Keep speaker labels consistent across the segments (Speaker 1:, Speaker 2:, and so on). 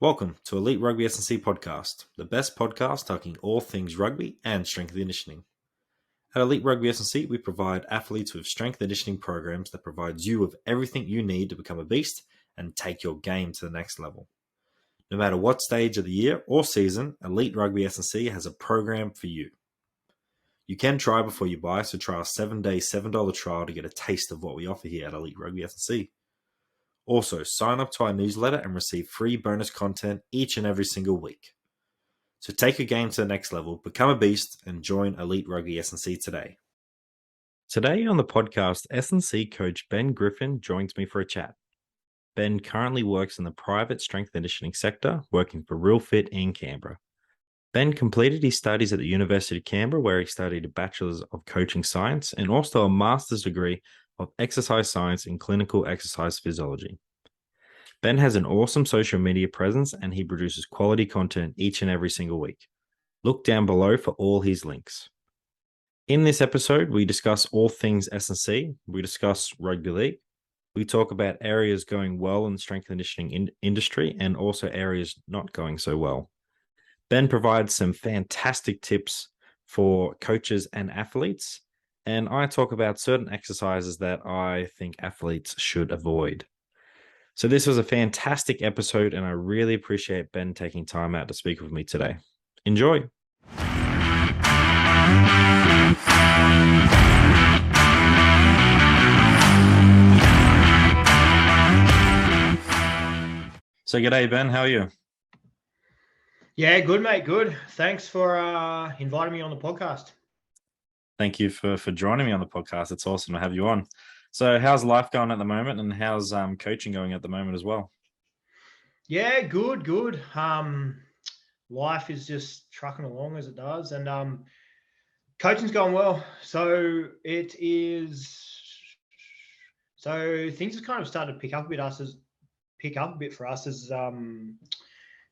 Speaker 1: Welcome to Elite Rugby SandC podcast, the best podcast talking all things rugby and strength and conditioning. At Elite Rugby SandC, we provide athletes with strength and conditioning programs that provides you with everything you need to become a beast and take your game to the next level. No matter what stage of the year or season, Elite Rugby SandC has a program for you. You can try before you buy, so try our 7-day $7 trial to get a taste of what we offer here at Elite Rugby SandC. Also, sign up to our newsletter and receive free bonus content each and every single week. So take your game to the next level, become a beast, and join Elite Rugby SNC today. Today on the podcast, S&C Coach Ben Griffin joins me for a chat. Ben currently works in the private strength and conditioning sector, working for Real Fit in Canberra. Ben completed his studies at the University of Canberra, where he studied a Bachelor's of Coaching Science and also a Master's degree of Exercise Science in Clinical Exercise Physiology. Ben has an awesome social media presence and he produces quality content each and every single week. Look down below for all his links. In this episode, we discuss all things S&C, we discuss rugby league, we talk about areas going well in the strength and conditioning industry and also areas not going so well. Ben provides some fantastic tips for coaches and athletes, and I talk about certain exercises that I think athletes should avoid. So this was a fantastic episode, and I really appreciate Ben taking time out to speak with me today. Enjoy. So g'day, Ben. How are you?
Speaker 2: Yeah, good, mate. Good. Thanks for inviting me on the podcast.
Speaker 1: Thank you for joining me on the podcast. It's awesome to have you on. So how's life going at the moment, and how's coaching going at the moment as well?
Speaker 2: Yeah, good. Life is just trucking along as it does, and coaching's going well. So it is. So things have kind of started to pick up a bit for us as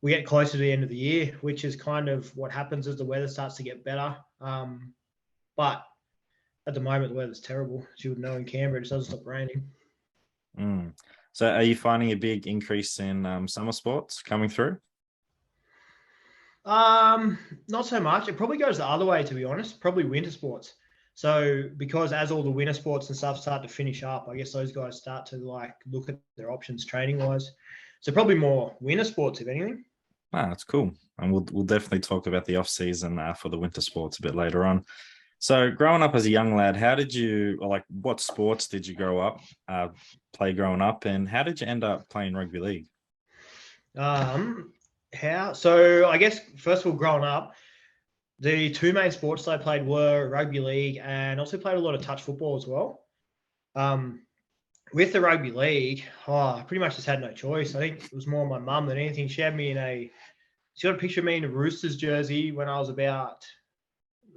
Speaker 2: we get closer to the end of the year, which is kind of what happens as the weather starts to get better. But at the moment, the weather's terrible. As you would know, in Canberra, it just doesn't stop raining.
Speaker 1: So are you finding a big increase in summer sports coming through?
Speaker 2: Not so much. It probably goes the other way, to be honest. Probably winter sports. So because as all the winter sports and stuff start to finish up, I guess those guys start to look at their options training-wise. So probably more winter sports, if anything.
Speaker 1: That's cool. And we'll definitely talk about the off-season for the winter sports a bit later on. So growing up as a young lad, what sports did you play growing up, and how did you end up playing rugby league?
Speaker 2: So I guess, first of all, growing up, the two main sports I played were rugby league and also played a lot of touch football as well. With the rugby league, I pretty much just had no choice. I think it was more my mum than anything. She got a picture of me in a Roosters jersey when I was about,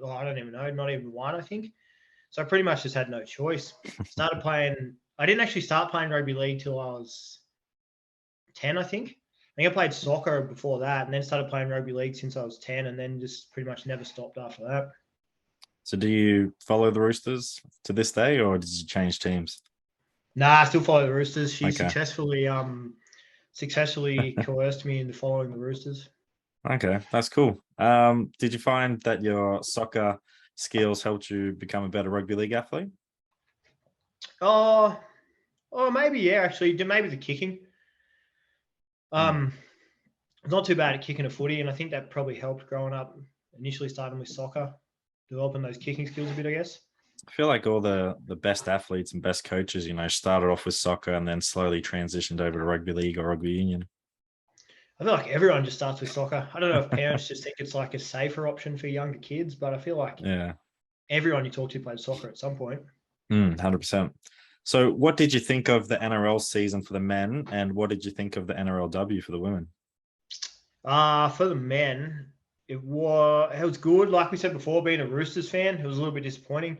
Speaker 2: I don't even know, not even one, I think. So I pretty much just had no choice. I didn't actually start playing rugby league till I was 10, I think. I think I played soccer before that and then started playing rugby league since I was 10 and then just pretty much never stopped after that.
Speaker 1: So do you follow the Roosters to this day, or did you change teams?
Speaker 2: Nah, I still follow the Roosters. She
Speaker 1: Okay.
Speaker 2: successfully coerced me into following the Roosters.
Speaker 1: Okay, that's cool. Did you find that your soccer skills helped you become a better rugby league athlete?
Speaker 2: Oh, maybe, yeah, actually. Maybe the kicking. I'm not too bad at kicking a footy, and I think that probably helped growing up, initially starting with soccer, developing those kicking skills a bit, I guess.
Speaker 1: I feel like all the best athletes and best coaches, started off with soccer and then slowly transitioned over to rugby league or rugby union.
Speaker 2: I feel like everyone just starts with soccer. I don't know if parents just think it's like a safer option for younger kids, but I feel like everyone you talk to played soccer at some point.
Speaker 1: 100%. So what did you think of the NRL season for the men, and what did you think of the NRLW for the women?
Speaker 2: For the men, it was good. Like we said before, being a Roosters fan, it was a little bit disappointing.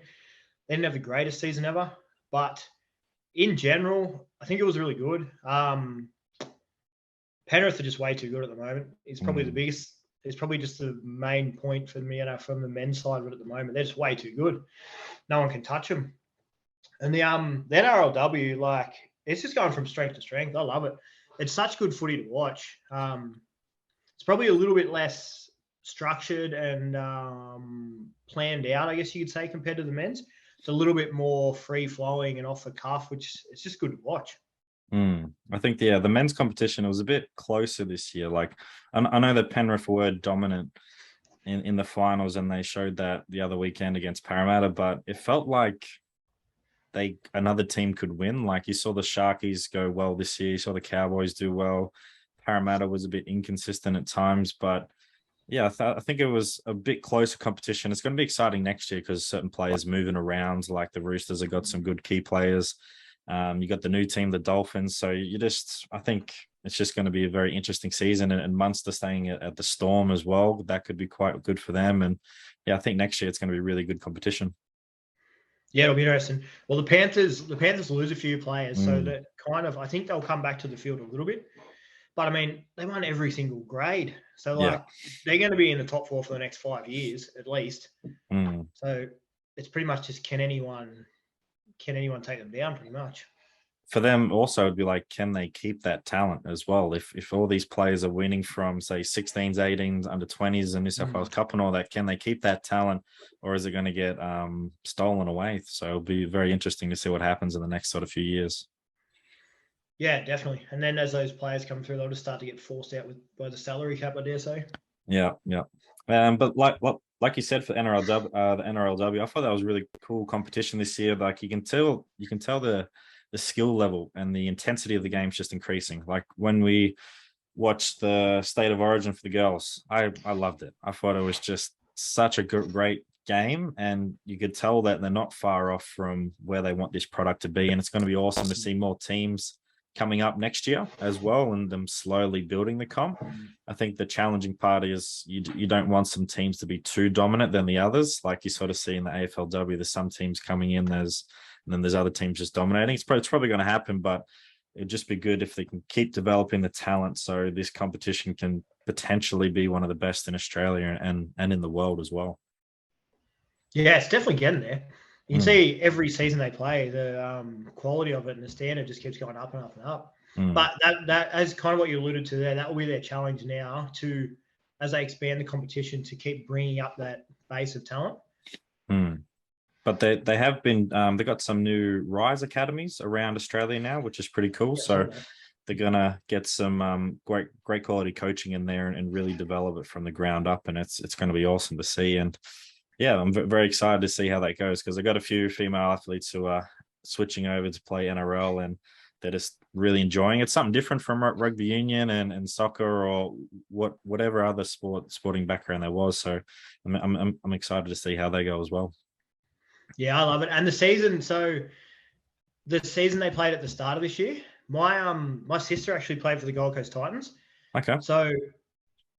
Speaker 2: They didn't have the greatest season ever, but in general, I think it was really good. Penrith are just way too good at the moment. It's probably the biggest. It's probably just the main point for me from the men's side. But at the moment, they're just way too good. No one can touch them. And the NRLW, it's just going from strength to strength. I love it. It's such good footy to watch. it's probably a little bit less structured and planned out, I guess you could say, compared to the men's. It's a little bit more free flowing and off the cuff, which it's just good to watch.
Speaker 1: I think the men's competition was a bit closer this year. Like I know that Penrith were dominant in the finals, and they showed that the other weekend against Parramatta, but it felt like another team could win. Like you saw the Sharkies go well this year, you saw the Cowboys do well. Parramatta was a bit inconsistent at times, but yeah, I think it was a bit closer competition. It's going to be exciting next year because certain players moving around, like the Roosters have got some good key players. You got the new team, the Dolphins. So I think it's just going to be a very interesting season. And Munster staying at the Storm as well, that could be quite good for them. And yeah, I think next year it's going to be really good competition.
Speaker 2: Yeah, it'll be interesting. Well, the Panthers lose a few players, so that I think they'll come back to the field a little bit. But I mean, they won every single grade. So they're going to be in the top 4 for the next 5 years at least. So it's pretty much just can anyone take them down pretty much.
Speaker 1: For them also, it'd be like, can they keep that talent as well? If all these players are winning from, say, 16s, 18s, under 20s and New South Wales Cup and all that, can they keep that talent, or is it going to get stolen away? So it'll be very interesting to see what happens in the next sort of few years.
Speaker 2: Yeah, definitely. And then as those players come through, they'll just start to get forced out by the salary cap, I dare say.
Speaker 1: Yeah. But like you said, for the NRLW, I thought that was really cool competition this year. Like you can tell the skill level and the intensity of the game's just increasing. Like when we watched the State of Origin for the girls, I loved it. I thought it was just such a great game, and you could tell that they're not far off from where they want this product to be. And it's going to be awesome to see more teams coming up next year as well, and them slowly building the comp. I think the challenging part is you don't want some teams to be too dominant than the others. Like you sort of see in the AFLW, there's some teams coming in, and then there's other teams just dominating. It's probably going to happen, but it'd just be good if they can keep developing the talent so this competition can potentially be one of the best in Australia and in the world as well. Yeah,
Speaker 2: it's definitely getting there. You can see every season they play, the quality of it and the standard just keeps going up and up and up. But that, as kind of what you alluded to there, that will be their challenge now to, as they expand the competition, to keep bringing up that base of talent.
Speaker 1: But they have been, they got some new Rise Academies around Australia now, which is pretty cool. So they're going to get some great quality coaching in there and really develop it from the ground up. And it's going to be awesome to see. And yeah, I'm very excited to see how that goes, because I got a few female athletes who are switching over to play NRL, and they're just really enjoying it. It's something different from rugby union and soccer or whatever other sporting background there was. So I'm excited to see how they go as well.
Speaker 2: Yeah, I love it. And the season they played at the start of this year, my sister actually played for the Gold Coast Titans.
Speaker 1: Okay.
Speaker 2: So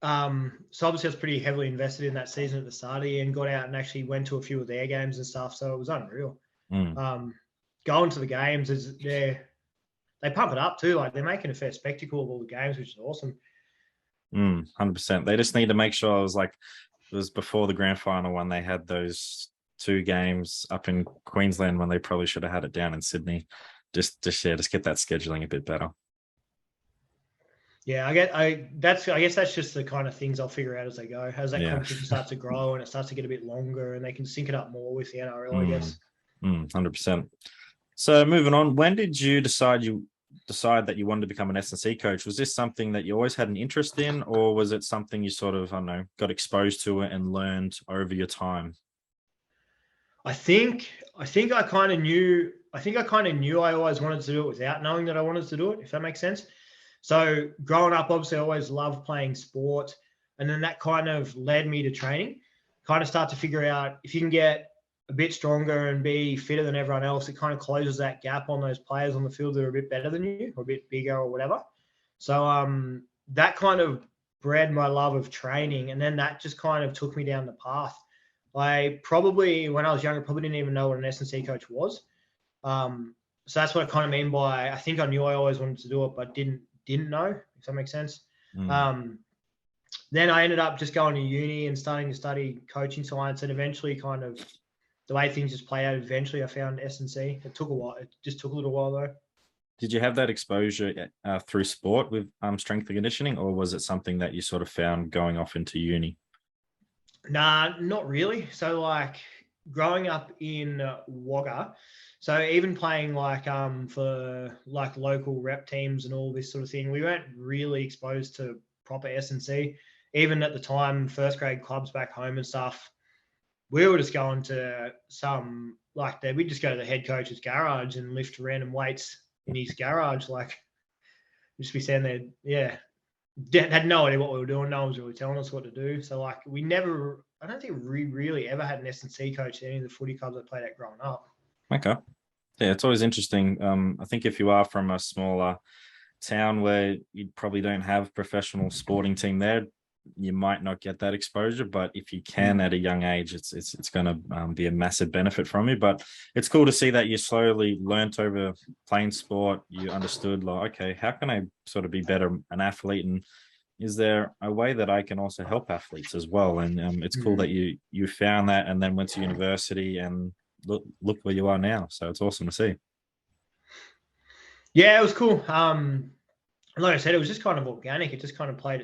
Speaker 2: obviously I was pretty heavily invested in that season at the start of the year and got out and actually went to a few of their games and stuff. So it was unreal. Going to the games they pump it up too. Like they're making a fair spectacle of all the games, which is awesome.
Speaker 1: 100%. They just need to make sure it was before the grand final when they had those 2 games up in Queensland, when they probably should have had it down in Sydney. Just get that scheduling a bit better. Yeah,
Speaker 2: I guess that's just the kind of things I'll figure out as they go. As that competition starts to grow and it starts to get a bit longer, and they can sync it up more with the NRL, I guess.
Speaker 1: 100%. So moving on, when did you decide that you wanted to become an S&C coach? Was this something that you always had an interest in, or was it something you sort of, I don't know, got exposed to it and learned over your time?
Speaker 2: I think I kind of knew I always wanted to do it without knowing that I wanted to do it, if that makes sense. So growing up, obviously, I always loved playing sport. And then that kind of led me to training, kind of start to figure out if you can get a bit stronger and be fitter than everyone else, it kind of closes that gap on those players on the field that are a bit better than you or a bit bigger or whatever. So that kind of bred my love of training. And then that just kind of took me down the path. I probably, when I was younger, probably didn't even know what an S&C coach was. So that's what I kind of mean by, I think I knew I always wanted to do it, but didn't know, if that makes sense. Then I ended up just going to uni and starting to study coaching science, and eventually kind of the way things just play out, eventually I found S&C. It took a while. It just took a little while though.
Speaker 1: Did you have that exposure through sport with strength and conditioning, or was it something that you sort of found going off into uni?
Speaker 2: Nah, not really. So like growing up in Wagga, so even playing like for like local rep teams and all this sort of thing, we weren't really exposed to proper S&C. Even at the time, first grade clubs back home and stuff, we were just going to some like that. We'd just go to the head coach's garage and lift random weights in his garage. Like just be standing there, yeah, had no idea what we were doing. No one was really telling us what to do. So like we never, I don't think we really ever had an S&C coach at any of the footy clubs I played at growing up.
Speaker 1: Okay. Yeah, it's always interesting. I think if you are from a smaller town where you probably don't have professional sporting team there, you might not get that exposure. But if you can at a young age, it's going to be a massive benefit from you. But it's cool to see that you slowly learnt over playing sport. You understood like, okay, how can I sort of be better an athlete, and is there a way that I can also help athletes as well? And it's cool that you found that and then went to university and look where you are now. So it's awesome to see.
Speaker 2: Yeah, it was cool. Like I said, it was just kind of organic. It just kind of played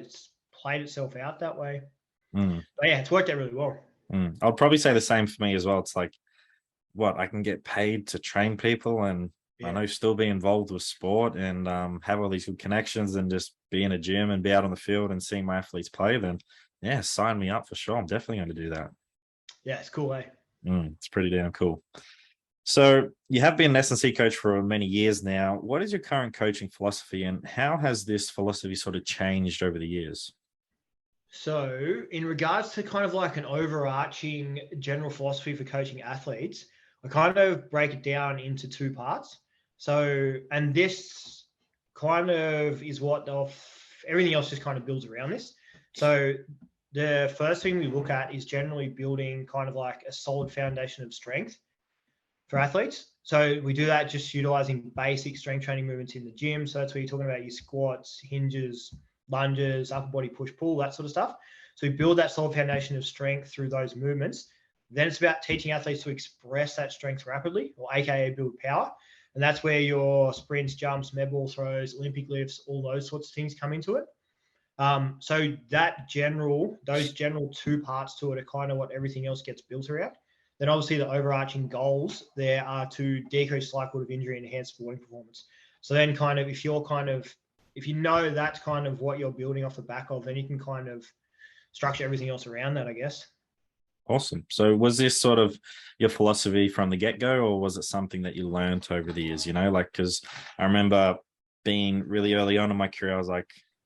Speaker 2: itself out that way. But yeah, it's worked out really well.
Speaker 1: I'd probably say the same for me as well. It's like, what, I can get paid to train people, and I know still be involved with sport and have all these good connections and just be in a gym and be out on the field and seeing my athletes play, then yeah, sign me up for sure. I'm definitely going to do that.
Speaker 2: Yeah, it's cool, eh?
Speaker 1: It's pretty damn cool. So you have been an S&C coach for many years now. What is your current coaching philosophy, and how has this philosophy sort of changed over the years?
Speaker 2: So in regards to kind of like an overarching general philosophy for coaching athletes, I kind of break it down into two parts. So, and this kind of is what everything else just kind of builds around this. So the first thing we look at is generally building kind of like a solid foundation of strength for athletes. So we do that just utilizing basic strength training movements in the gym. So that's where you're talking about your squats, hinges, lunges, upper body push pull, that sort of stuff. So we build that solid foundation of strength through those movements. Then it's about teaching athletes to express that strength rapidly, or AKA build power. And that's where your sprints, jumps, med ball throws, Olympic lifts, all those sorts of things come into it. So those general two parts to it are kind of what everything else gets built around. Then obviously the overarching goals there are to decrease likelihood of injury and enhance sporting performance. So then kind of if you know that's kind of what you're building off the back of, then you can kind of structure everything else around that, I guess.
Speaker 1: Awesome. So was this sort of your philosophy from the get-go, or was it something that you learned over the years, like, because I remember being really early on in my career,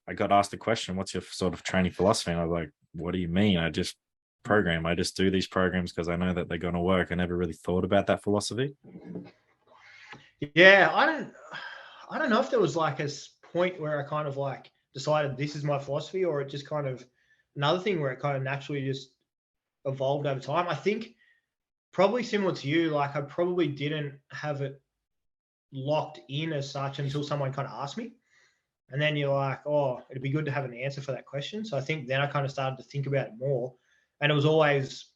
Speaker 1: I got asked the question, what's your sort of training philosophy? And I was like, what do you mean? I just do these programs because I know that they're going to work. I never really thought about that philosophy.
Speaker 2: Yeah, I don't know if there was like a point where I kind of like decided this is my philosophy, or it just kind of another thing where it kind of naturally just evolved over time. I think probably similar to you, like I probably didn't have it locked in as such until someone kind of asked me. And then you're like, oh, it'd be good to have an answer for that question. So I think then I kind of started to think about it more. And it was always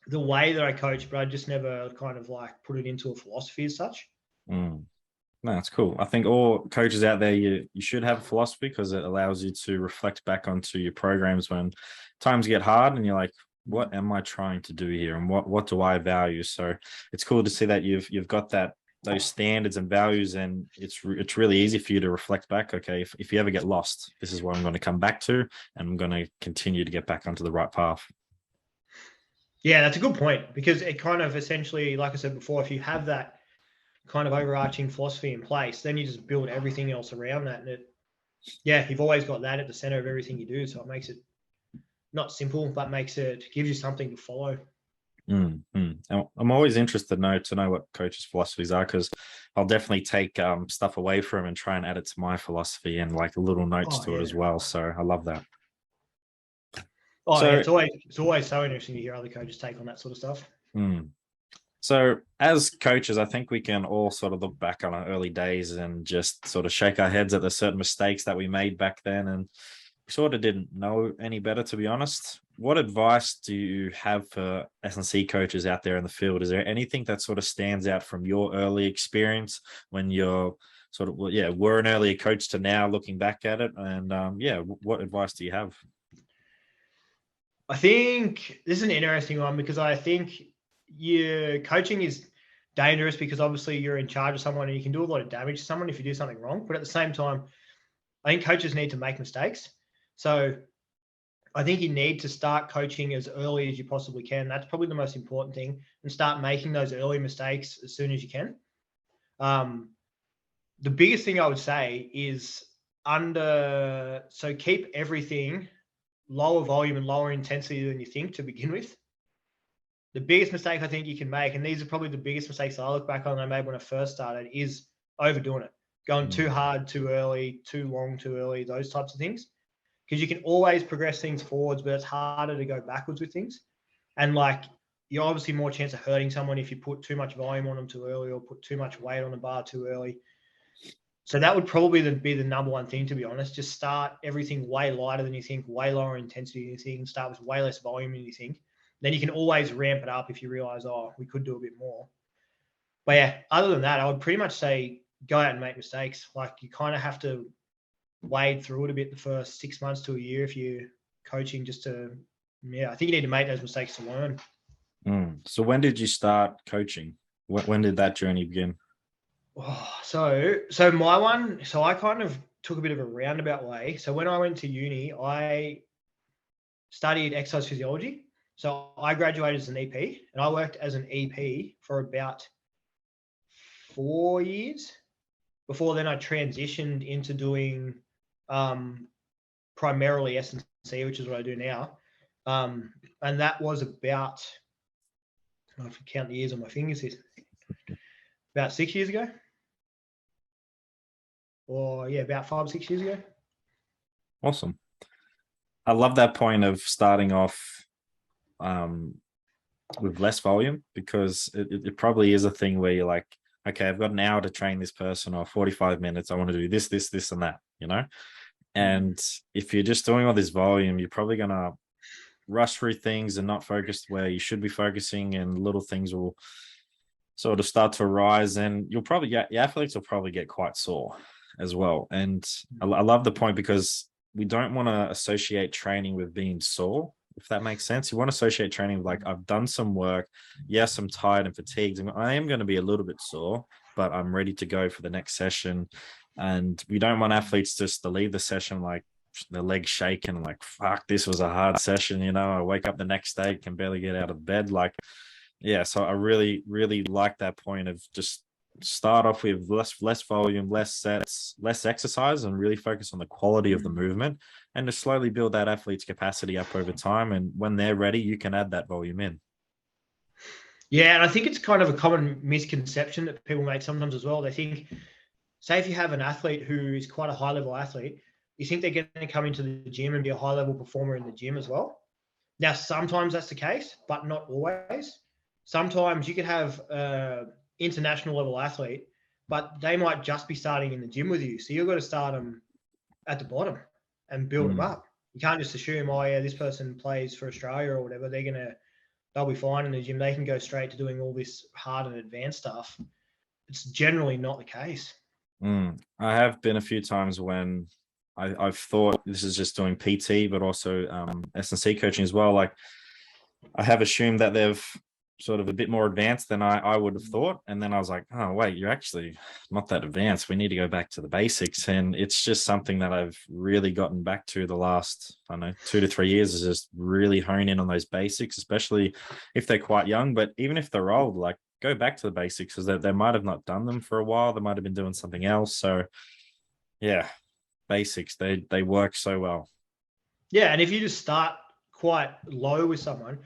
Speaker 2: the way that I coach, but I just never kind of like put it into a philosophy as such.
Speaker 1: No, that's cool. I think all coaches out there, you should have a philosophy because it allows you to reflect back onto your programs when times get hard and you're like, what am I trying to do here? And what do I value? So it's cool to see that you've got those standards and values, and it's really easy for you to reflect back. Okay, if you ever get lost, this is what I'm going to come back to, and I'm going to continue to get back onto the right path.
Speaker 2: Yeah, that's a good point, because it kind of essentially, like I said before, if you have that kind of overarching philosophy in place, then you just build everything else around that. And you've always got that at the center of everything you do. So it makes it not simple, but gives you something to follow.
Speaker 1: I'm always interested to know what coaches' philosophies are, because I'll definitely take stuff away from them and try and add it to my philosophy and like little notes to it as well. So I love that.
Speaker 2: It's always so interesting to hear other coaches take on that sort of stuff.
Speaker 1: So as coaches, I think we can all sort of look back on our early days and just sort of shake our heads at the certain mistakes that we made back then, and we sort of didn't know any better, to be honest. What advice do you have for S&C coaches out there in the field? Is there anything that sort of stands out from your early experience when you're sort of, yeah, were an earlier coach to now looking back at it? And yeah, what advice do you have?
Speaker 2: I think this is an interesting one because I think your coaching is dangerous because obviously you're in charge of someone and you can do a lot of damage to someone if you do something wrong. But at the same time, I think coaches need to make mistakes. So I think you need to start coaching as early as you possibly can. That's probably the most important thing, and start making those early mistakes as soon as you can. The biggest thing I would say is so keep everything lower volume and lower intensity than you think to begin with. The biggest mistake I think you can make, and these are probably the biggest mistakes I look back on I made when I first started, is overdoing it, going too hard, too early, too long, too early, those types of things. Because you can always progress things forwards, but it's harder to go backwards with things. And like, you're obviously more chance of hurting someone if you put too much volume on them too early or put too much weight on the bar too early. So that would probably be the number one thing, to be honest. Just start everything way lighter than you think, way lower intensity than you think, start with way less volume than you think. Then you can always ramp it up if you realize, oh, we could do a bit more. But yeah, other than that, I would pretty much say go out and make mistakes. Like, you kind of have to wade through it a bit the first 6 months to a year if you're coaching, just to, I think you need to make those mistakes to learn.
Speaker 1: So when did you start coaching? When did that journey begin?
Speaker 2: Oh, so my one, so I kind of took a bit of a roundabout way. So when I went to uni, I studied exercise physiology. So I graduated as an EP, and I worked as an EP for about 4 years. Before then, I transitioned into doing primarily S&C, which is what I do now. And that was about, I don't know if I count the years on my fingers here, about 6 years ago. Or yeah, about 5 or 6 years ago.
Speaker 1: Awesome. I love that point of starting off with less volume, because it probably is a thing where you're like, okay, I've got an hour to train this person, or 45 minutes. I want to do this, this, this, and that, you know? And if you're just doing all this volume, you're probably going to rush through things and not focus where you should be focusing, and little things will sort of start to arise, and you'll probably get, your athletes will probably get quite sore as well. And I love the point, because we don't want to associate training with being sore, if that makes sense. You want to associate training with, like, I've done some work. Yes, I'm tired and fatigued, and I am going to be a little bit sore, but I'm ready to go for the next session. And we don't want athletes just to leave the session like their legs shaking, like, fuck, this was a hard session. You know, I wake up the next day, can barely get out of bed. Like, yeah, so I really, really like that point of just start off with less volume, less sets, less exercise, and really focus on the quality of the movement, and to slowly build that athlete's capacity up over time. And when they're ready, you can add that volume in.
Speaker 2: Yeah, and I think it's kind of a common misconception that people make sometimes as well. They think, say if you have an athlete who is quite a high-level athlete, you think they're going to come into the gym and be a high-level performer in the gym as well. Now, sometimes that's the case, but not always. Sometimes you could have international level athlete, but they might just be starting in the gym with you. So you've got to start them at the bottom and build them up. You can't just assume, oh yeah, this person plays for Australia or whatever, they'll be fine in the gym. They can go straight to doing all this hard and advanced stuff. It's generally not the case.
Speaker 1: I have been a few times when I've thought this is just doing PT, but also S&C coaching as well. Like, I have assumed that they've sort of a bit more advanced than I would have thought. And then I was like, oh, wait, you're actually not that advanced. We need to go back to the basics. And it's just something that I've really gotten back to the last, I don't know, 2 to 3 years, is just really hone in on those basics, especially if they're quite young. But even if they're old, like, go back to the basics, because they might have not done them for a while. They might have been doing something else. So yeah, basics, they work so well.
Speaker 2: Yeah, and if you just start quite low with someone,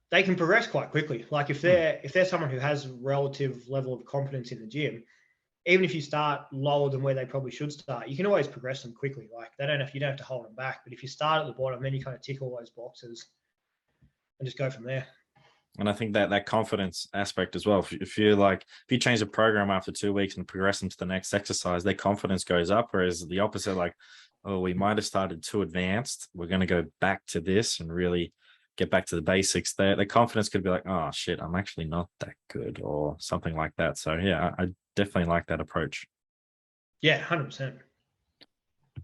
Speaker 2: they can progress quite quickly. Like, if they're someone who has relative level of confidence in the gym, even if you start lower than where they probably should start, you can always progress them quickly. Like, you don't have to hold them back. But if you start at the bottom, then you kind of tick all those boxes and just go from there.
Speaker 1: And I think that confidence aspect as well. If you change the program after 2 weeks and progress them to the next exercise, their confidence goes up. Whereas the opposite, like, oh, we might have started too advanced, we're going to go back to this and really get back to the basics. Their confidence could be like, oh shit, I'm actually not that good, or something like that. So yeah, I definitely like that approach.
Speaker 2: Yeah, 100%.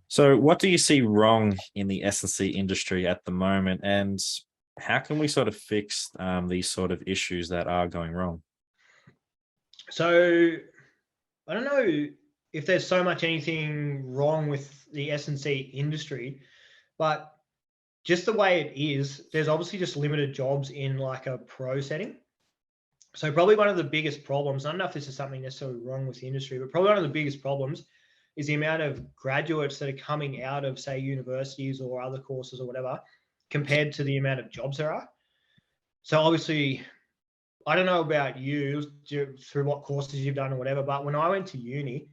Speaker 1: So what do you see wrong in the S&C industry at the moment, and how can we sort of fix these sort of issues that are going wrong?
Speaker 2: So I don't know if there's so much anything wrong with the S&C industry, but just the way it is, there's obviously just limited jobs in like a pro setting. So probably one of the biggest problems, I don't know if this is something necessarily wrong with the industry, but probably one of the biggest problems is the amount of graduates that are coming out of, say, universities or other courses or whatever, compared to the amount of jobs there are. So obviously, I don't know about you through what courses you've done or whatever, but when I went to uni,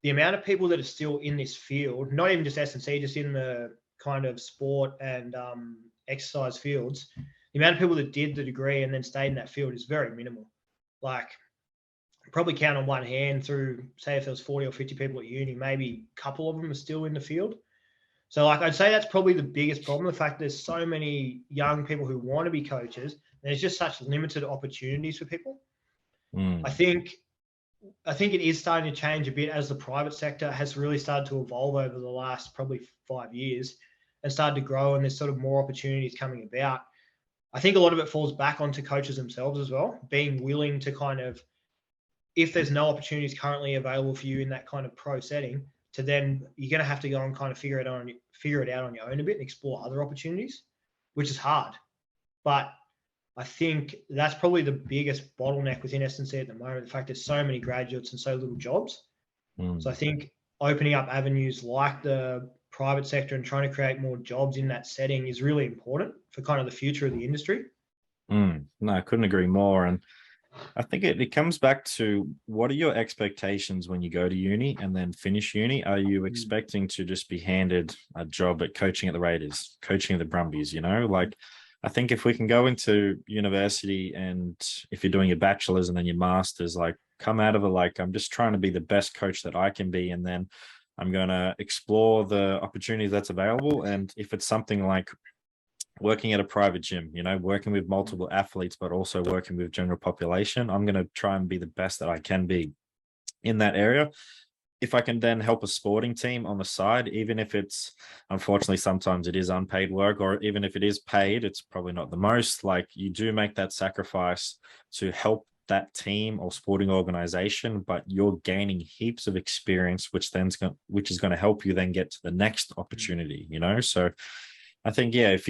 Speaker 2: the amount of people that are still in this field, not even just S&C, just in the kind of sport and exercise fields, the amount of people that did the degree and then stayed in that field is very minimal. Like, probably count on one hand through, say, if there was 40 or 50 people at uni, maybe a couple of them are still in the field. So, like, I'd say that's probably the biggest problem, the fact there's so many young people who want to be coaches, and there's just such limited opportunities for people. I think it is starting to change a bit as the private sector has really started to evolve over the last probably 5 years and started to grow, and there's sort of more opportunities coming about. I think a lot of it falls back onto coaches themselves as well, being willing to kind of, if there's no opportunities currently available for you in that kind of pro setting, to then you're going to have to go and kind of figure it out on your own a bit and explore other opportunities, which is hard. But I think that's probably the biggest bottleneck within S&C at the moment, the fact there's so many graduates and so little jobs. So I think opening up avenues like the private sector and trying to create more jobs in that setting is really important for kind of the future of the industry.
Speaker 1: No, I couldn't agree more. And I think it comes back to, what are your expectations when you go to uni and then finish uni? Are you expecting to just be handed a job at coaching at the Raiders, coaching at the Brumbies, Like, I think if we can go into university, and if you're doing your bachelor's and then your master's, like, come out of it like, I'm just trying to be the best coach that I can be, and then I'm going to explore the opportunities that's available. And if it's something like working at a private gym, working with multiple athletes, but also working with general population, I'm going to try and be the best that I can be in that area. If I can then help a sporting team on the side, even if it's, unfortunately, sometimes it is unpaid work, or even if it is paid, it's probably not the most. Like, you do make that sacrifice to help that team or sporting organization, but you're gaining heaps of experience, which is going to help you then get to the next opportunity, So I think, yeah, if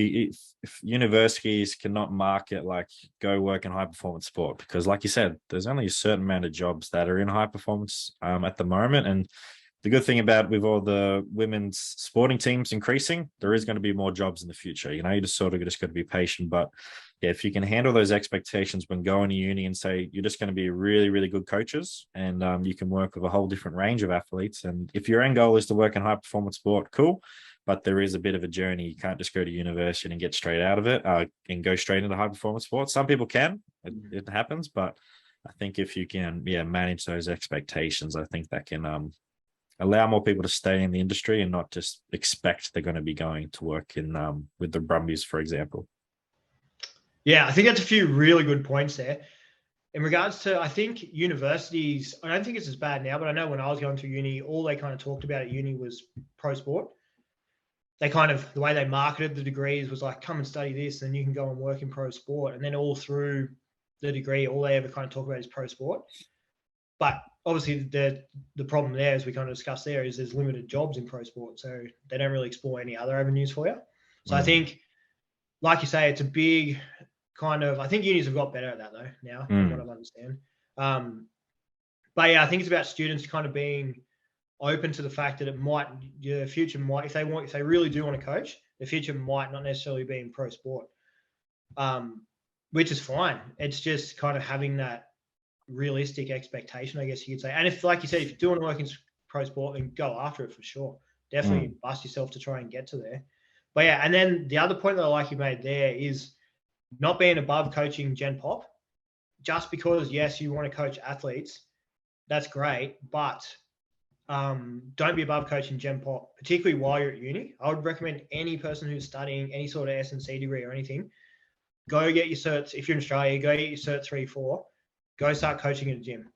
Speaker 1: universities cannot market like, go work in high performance sport, because like you said, there's only a certain amount of jobs that are in high performance at the moment. And the good thing about, with all the women's sporting teams increasing, there is going to be more jobs in the future. You just got to be patient. But yeah, if you can handle those expectations when going to uni and say you're just going to be really, really good coaches, and you can work with a whole different range of athletes. And if your end goal is to work in high performance sport, cool. But there is a bit of a journey. You can't just go to university and get straight out of it and go straight into high performance sports. Some people can, it happens, but I think if you can, manage those expectations, I think that can allow more people to stay in the industry and not just expect they're going to be going to work in with the Brumbies, for example.
Speaker 2: Yeah, I think that's a few really good points there. In regards to, I think universities, I don't think it's as bad now, but I know when I was going through uni, all they kind of talked about at uni was pro sport. They kind of, the way they marketed the degrees was like, come and study this and you can go and work in pro sport. And then all through the degree, all they ever kind of talk about is pro sport. But obviously the problem there, as we kind of discussed there, is there's limited jobs in pro sport. So they don't really explore any other avenues for you. So I think, like you say, it's a big kind of, I think unis have got better at that though now, from what I understand. But yeah, I think it's about students kind of being open to the fact that the future might, if they really do want to coach, the future might not necessarily be in pro sport, which is fine. It's just kind of having that realistic expectation, I guess you could say. And if, like you said, if you do want to work in pro sport, then go after it for sure. Definitely bust yourself to try and get to there. But yeah, and then the other point that I like you made there is not being above coaching Gen Pop. Just because, yes, you want to coach athletes, that's great, but don't be above coaching Gen Pop, particularly while you're at uni. I would recommend any person who's studying any sort of S&C degree or anything, go get your certs. If you're in Australia, go get your cert 3, 4, go start coaching in a gym.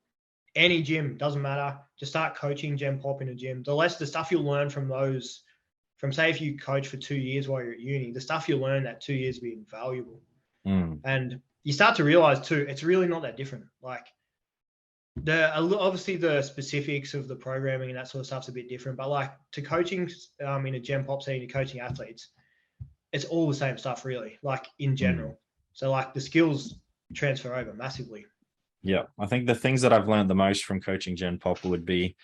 Speaker 2: any gym, doesn't matter. Just start coaching Gen Pop in a gym. The stuff you'll learn from those, from say if you coach for 2 years while you're at uni, the stuff you'll learn that 2 years will be invaluable. And you start to realize too, it's really not that different. Like obviously the specifics of the programming and that sort of stuff's a bit different, but like to coaching in a Gen Pop setting, to coaching athletes, it's all the same stuff really, like in general. So like the skills transfer over massively.
Speaker 1: Yeah, I think the things that I've learned the most from coaching Gen Pop would be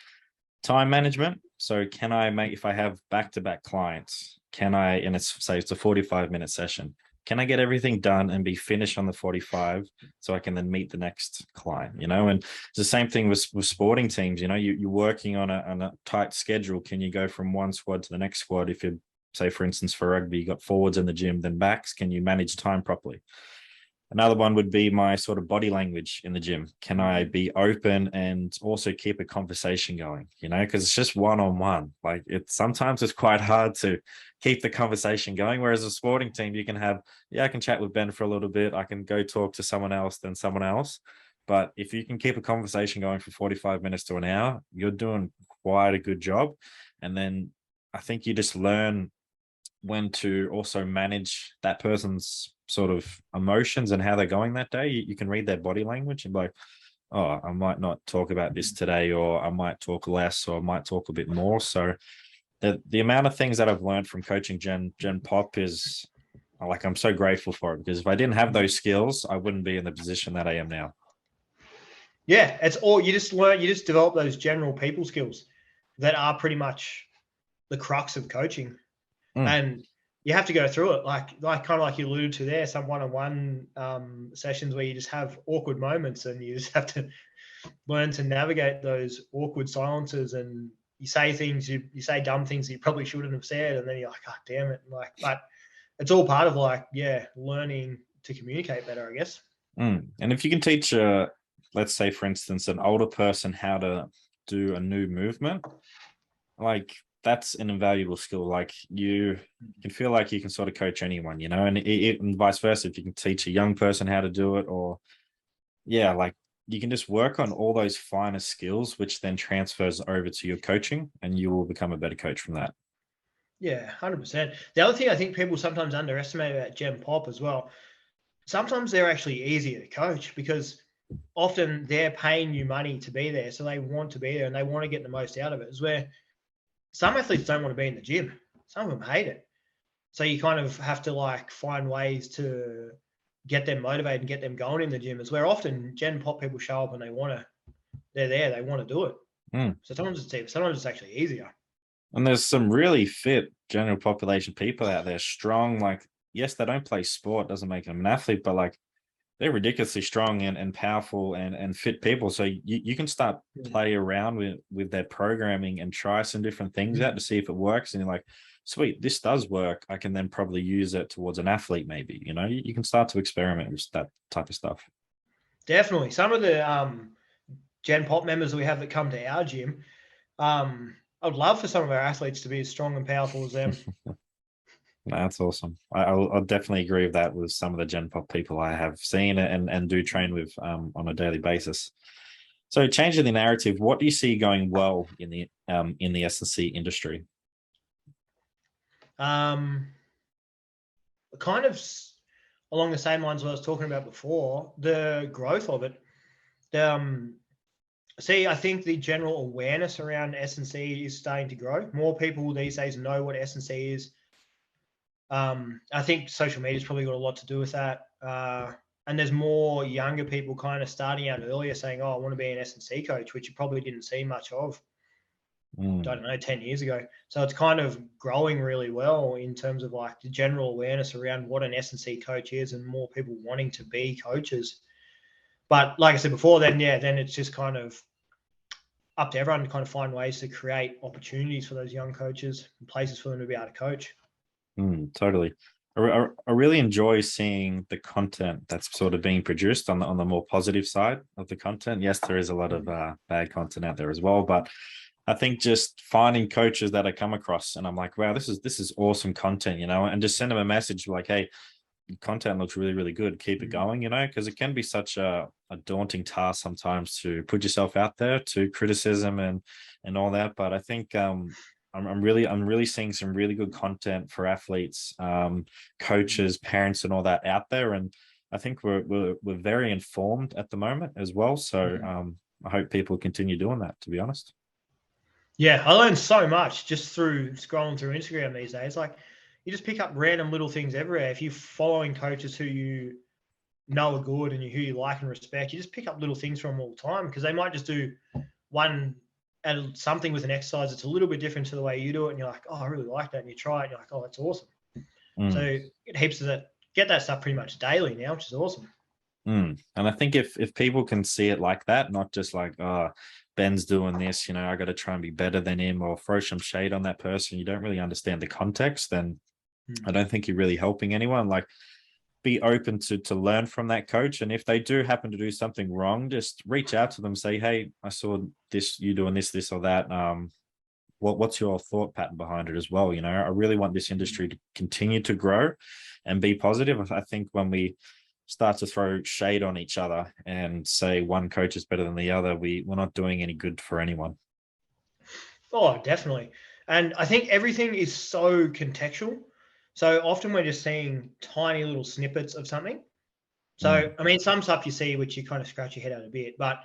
Speaker 1: time management. So can I make, if I have back-to-back clients, can I, and it's say it's a 45-minute session, can I get everything done and be finished on the 45 so I can then meet the next client, you know? And it's the same thing with sporting teams, you know, you're working on a tight schedule. Can you go from one squad to the next squad? If you say, for instance, for rugby, you got forwards in the gym, then backs, can you manage time properly? Another one would be my sort of body language in the gym. Can I be open and also keep a conversation going, you know, because it's just one-on-one. Like sometimes it's quite hard to keep the conversation going. Whereas a sporting team, you can have, I can chat with Ben for a little bit. I can go talk to someone else, then someone else. But if you can keep a conversation going for 45 minutes to an hour, you're doing quite a good job. And then I think you just learn when to also manage that person's sort of emotions and how they're going that day. You can read their body language and be like, oh, I might not talk about this today, or I might talk less, or I might talk a bit more. So the amount of things that I've learned from coaching Gen Pop is like, I'm so grateful for it, because if I didn't have those skills, I wouldn't be in the position that I am now.
Speaker 2: Yeah, it's all, you just develop those general people skills that are pretty much the crux of coaching. And you have to go through it, like kind of like you alluded to there, some one-on-one sessions where you just have awkward moments and you just have to learn to navigate those awkward silences, and you say things, you say dumb things that you probably shouldn't have said, and then you're like, oh, damn it. Like, but it's all part of like, learning to communicate better, I guess.
Speaker 1: And if you can teach, let's say, for instance, an older person how to do a new movement, like that's an invaluable skill. Like you can feel like you can sort of coach anyone, you know, and vice versa. If you can teach a young person how to do it, or like you can just work on all those finer skills, which then transfers over to your coaching, and you will become a better coach from that.
Speaker 2: Yeah, 100%. The other thing I think people sometimes underestimate about Gen Pop as well, sometimes they're actually easier to coach because often they're paying you money to be there. So they want to be there and they want to get the most out of it. Is where some athletes don't want to be in the gym. Some of them hate it. So you kind of have to like find ways to get them motivated and get them going in the gym. Is where often Gen Pop people show up and they're there, they want to do it. So sometimes it's actually easier.
Speaker 1: And there's some really fit general population people out there, strong. Like, yes, they don't play sport, doesn't make them an athlete, but like they're ridiculously strong and powerful and fit people. So you can start play around with their programming and try some different things out to see if it works. And you're like, sweet, this does work. I can then probably use it towards an athlete, maybe. You know, you can start to experiment with that type of stuff.
Speaker 2: Definitely. Some of the Gen Pop members that we have that come to our gym, I would love for some of our athletes to be as strong and powerful as them.
Speaker 1: That's awesome. I'll definitely agree with that with some of the Gen Pop people I have seen and do train with on a daily basis. So changing the narrative, what do you see going well in the S&C industry?
Speaker 2: Kind of along the same lines I was talking about before, the growth of it. I think the general awareness around S&C is starting to grow. More people these days know what S&C is. I think social media's probably got a lot to do with that. And there's more younger people kind of starting out earlier saying, oh, I want to be an S&C coach, which you probably didn't see much of, I don't know, 10 years ago. So it's kind of growing really well in terms of like the general awareness around what an S&C coach is and more people wanting to be coaches. But like I said before, then it's just kind of up to everyone to kind of find ways to create opportunities for those young coaches and places for them to be able to coach.
Speaker 1: Totally. I really enjoy seeing the content that's sort of being produced on the more positive side of the content. Yes, there is a lot of bad content out there as well, but I think just finding coaches that I come across and I'm like, wow, this is awesome content, you know, and just send them a message like, hey, content looks really, really good. Keep it going, because it can be such a daunting task sometimes to put yourself out there to criticism and all that. But I think I'm really seeing some really good content for athletes, coaches, parents, and all that out there. And I think we're very informed at the moment as well. So I hope people continue doing that, to be honest.
Speaker 2: Yeah, I learned so much just through scrolling through Instagram these days. Like, you just pick up random little things everywhere. If you're following coaches who you know are good and who you like and respect, you just pick up little things from them all the time, because they might just do one and something with an exercise that's a little bit different to the way you do it, and you're like, oh, I really like that, and you try it, and you're like, oh, that's awesome. So it heaps of that, get that stuff pretty much daily now, which is awesome.
Speaker 1: And I think if people can see it like that, not just like, oh, Ben's doing this, I got to try and be better than him, or throw some shade on that person, you don't really understand the context, then I don't think you're really helping anyone. Like, be open to learn from that coach. And if they do happen to do something wrong, just reach out to them, say, hey, I saw this, you doing this or that. What's your thought pattern behind it as well? I really want this industry to continue to grow and be positive. I think when we start to throw shade on each other and say one coach is better than the other, we're not doing any good for anyone.
Speaker 2: Oh, definitely. And I think everything is so contextual. So often we're just seeing tiny little snippets of something. So, I mean, some stuff you see, which you kind of scratch your head out a bit, but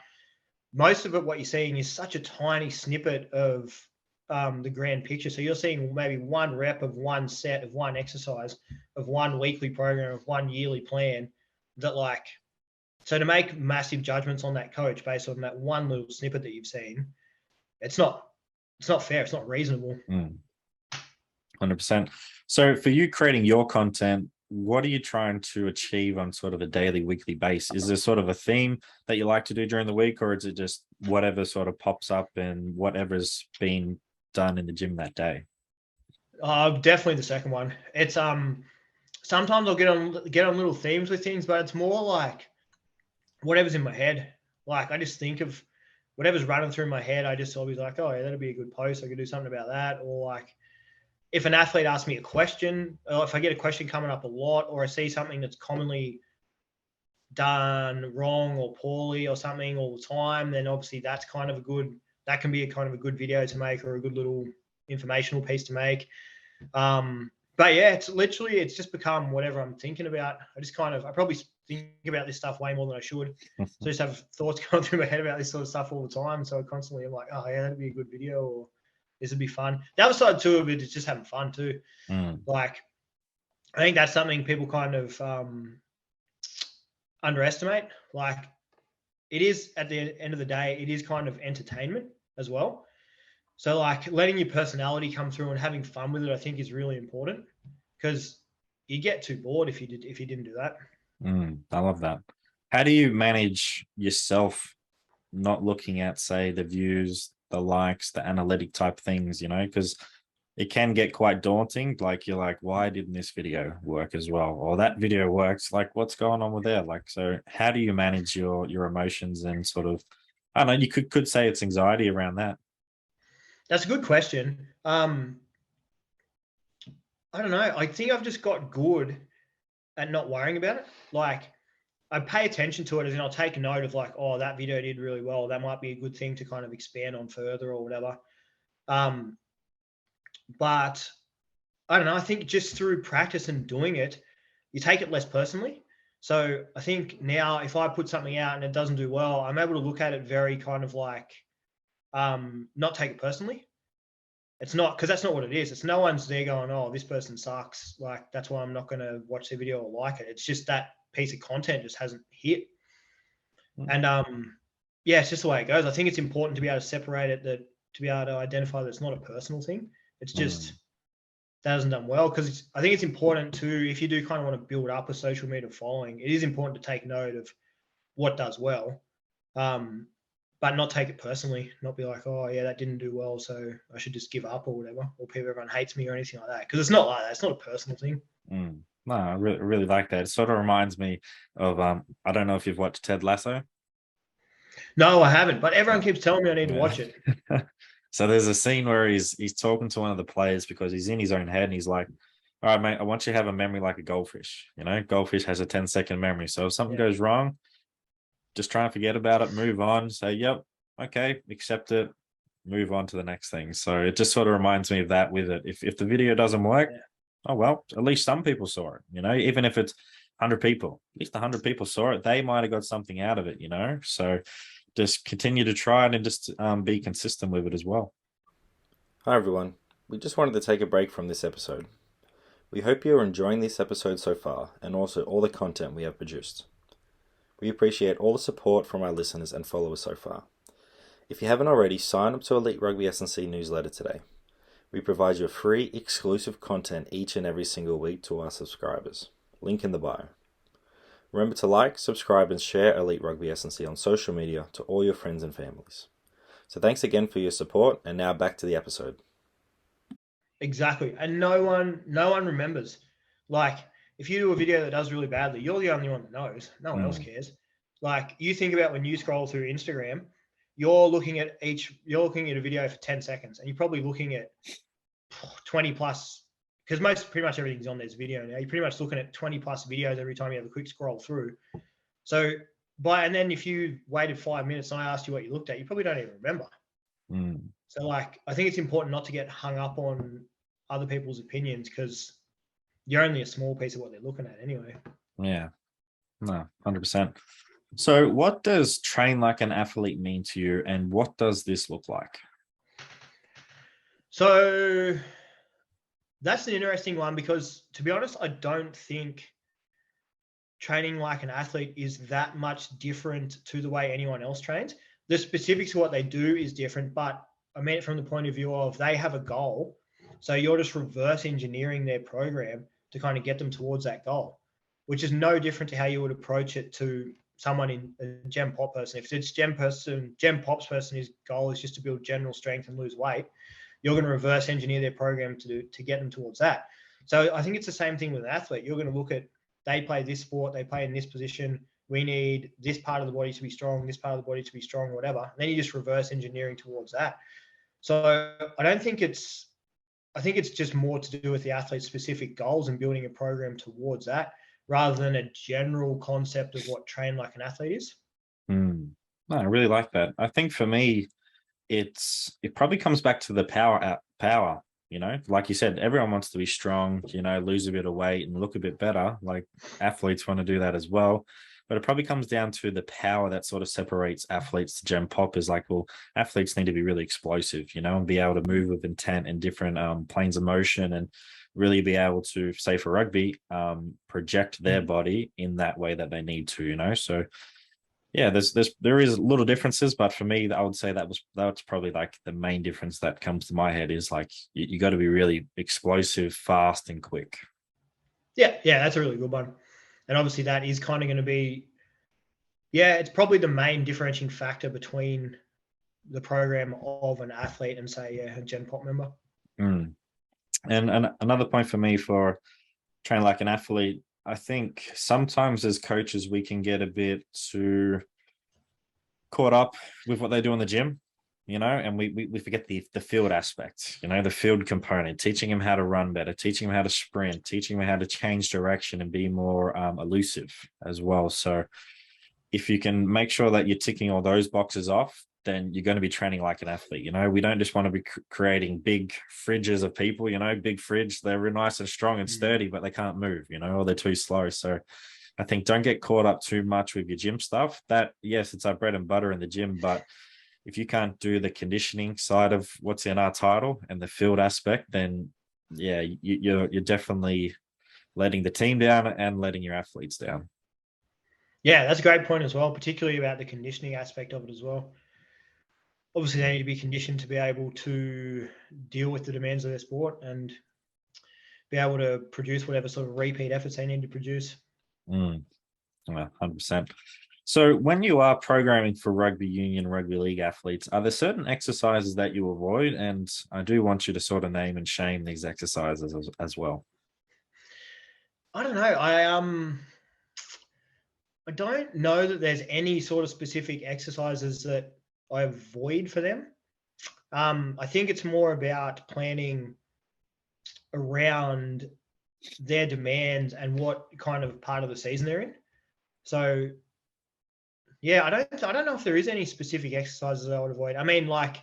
Speaker 2: most of it, what you're seeing is such a tiny snippet of the grand picture. So you're seeing maybe one rep of one set of one exercise, of one weekly program, of one yearly plan, that like, so to make massive judgments on that coach based on that one little snippet that you've seen, it's not fair. It's not reasonable.
Speaker 1: 100%. So for you creating your content, what are you trying to achieve on sort of a daily, weekly basis? Is there sort of a theme that you like to do during the week, or is it just whatever sort of pops up and whatever's been done in the gym that day?
Speaker 2: Definitely the second one. It's sometimes I'll get on little themes with things, but it's more like whatever's in my head. Like, I just think of whatever's running through my head. I'll be like, oh yeah, that'd be a good post. I could do something about that. Or like, if an athlete asks me a question, or if I get a question coming up a lot, or I see something that's commonly done wrong or poorly or something all the time, then obviously that can be a kind of a good video to make, or a good little informational piece to make. But yeah, it's just become whatever I'm thinking about. I probably think about this stuff way more than I should. So I just have thoughts going through my head about this sort of stuff all the time. So constantly I'm like, oh yeah, that'd be a good video, or this would be fun. The other side too of it is just having fun too. Like, I think that's something people kind of underestimate. Like, it is, at the end of the day, it is kind of entertainment as well. So like, letting your personality come through and having fun with it, I think, is really important, because you get too bored if you didn't do that.
Speaker 1: I love that. How do you manage yourself not looking at, say, the views, the likes, the analytic type things, because it can get quite daunting. Like, you're like, why didn't this video work as well? Or that video works, like, what's going on with there? Like, so how do you manage your emotions and sort of, I don't know, you could say it's anxiety around that.
Speaker 2: That's a good question. I don't know. I think I've just got good at not worrying about it. Like, I pay attention to it, as in I'll take note of like, oh, that video did really well. That might be a good thing to kind of expand on further or whatever. But I don't know. I think just through practice and doing it, you take it less personally. So I think now if I put something out and it doesn't do well, I'm able to look at it very kind of like, not take it personally. It's not, because that's not what it is. It's no one's there going, oh, this person sucks, like, that's why I'm not going to watch their video or like it. It's just that piece of content just hasn't hit. And yeah, it's just the way it goes. I think it's important to be able to separate it, to be able to identify that it's not a personal thing. It's just that hasn't done well, because I think it's important to, if you do kind of want to build up a social media following, it is important to take note of what does well. But not take it personally, not be like, oh yeah, that didn't do well, so I should just give up or whatever, or everyone hates me or anything like that. Because it's not like that. It's not a personal thing.
Speaker 1: No, I really like that. It sort of reminds me of, I don't know if you've watched Ted Lasso.
Speaker 2: No, I haven't, but everyone keeps telling me I need to watch it.
Speaker 1: So there's a scene where he's talking to one of the players because he's in his own head, and he's like, all right, mate, I want you to have a memory like a goldfish. Goldfish has a 10-second memory. So if something goes wrong, just try and forget about it, move on, say, yep, okay, accept it, move on to the next thing. So it just sort of reminds me of that with it. If the video doesn't work, oh, well, at least some people saw it, even if it's 100 people, at least 100 people saw it. They might have got something out of it, So just continue to try it and just be consistent with it as well.
Speaker 3: Hi everyone, we just wanted to take a break from this episode. We hope you are enjoying this episode so far and also all the content we have produced. We appreciate all the support from our listeners and followers so far. If you haven't already, sign up to Elite Rugby SandC newsletter today. We provide you free, exclusive content each and every single week to our subscribers. Link in the bio. Remember to like, subscribe and share Elite Rugby SandC on social media to all your friends and families. So thanks again for your support, and now back to the episode.
Speaker 2: Exactly. And no one remembers. Like, if you do a video that does really badly, you're the only one that knows. No one else cares. Like, you think about when you scroll through Instagram, you're looking at a video for 10 seconds, and you're probably looking at 20 plus, because pretty much everything's on this video now. You're pretty much looking at 20 plus videos every time you have a quick scroll through. So, and then if you waited 5 minutes and I asked you what you looked at, you probably don't even remember. So, like, I think it's important not to get hung up on other people's opinions, because you're only a small piece of what they're looking at anyway.
Speaker 1: Yeah, no, 100%. So what does train like an athlete mean to you, and what does this look like?
Speaker 2: So that's an interesting one, because to be honest, I don't think training like an athlete is that much different to the way anyone else trains. The specifics of what they do is different, but I mean it from the point of view of they have a goal. So you're just reverse engineering their program to kind of get them towards that goal, which is no different to how you would approach it to someone in a Gen Pop person. If it's Gen Pop's person, his goal is just to build general strength and lose weight, you're going to reverse engineer their program to get them towards that. So I think it's the same thing with an athlete. You're going to look at, they play this sport, they play in this position, we need this part of the body to be strong, this part of the body to be strong, whatever. And then you just reverse engineering towards that. So I think it's just more to do with the athlete's specific goals and building a program towards that, rather than a general concept of what train like an athlete is.
Speaker 1: No, I really like that. I think for me, it probably comes back to the power. Like you said, everyone wants to be strong, lose a bit of weight and look a bit better. Like, athletes want to do that as well. But it probably comes down to the power that sort of separates athletes to Gen Pop. Is like, well, athletes need to be really explosive, and be able to move with intent in different planes of motion, and really be able to, say for rugby, project their body in that way that they need to, So yeah, there is little differences, but for me, I would say that's probably like the main difference that comes to my head is like you got to be really explosive, fast, and quick.
Speaker 2: Yeah, that's a really good one. And obviously that is kind of going to be, it's probably the main differentiating factor between the program of an athlete and, say, a Gen Pop member.
Speaker 1: And another point for me for train like an athlete, I think sometimes as coaches, we can get a bit too caught up with what they do in the gym, and we forget the field aspect, the field component, teaching them how to run better, teaching them how to sprint, teaching them how to change direction and be more elusive as well. So if you can make sure that you're ticking all those boxes off, then you're going to be training like an athlete. We don't just want to be creating big fridges of people, big fridge. They're really nice and strong and sturdy, but they can't move, or they're too slow. So I think don't get caught up too much with your gym stuff. That, yes, it's our bread and butter in the gym, but if you can't do the conditioning side of what's in our title and the field aspect, then yeah, you're definitely letting the team down and letting your athletes down.
Speaker 2: Yeah, that's a great point as well, particularly about the conditioning aspect of it as well. Obviously, they need to be conditioned to be able to deal with the demands of their sport and be able to produce whatever sort of repeat efforts they need to produce.
Speaker 1: 100%. So when you are programming for rugby union, rugby league athletes, are there certain exercises that you avoid? And I do want you to sort of name and shame these exercises as well.
Speaker 2: I don't know. I don't know that there's any sort of specific exercises that I avoid for them. I think it's more about planning around their demands and what kind of part of the season they're in. So yeah, I don't know if there is any specific exercises I would avoid. I mean, like,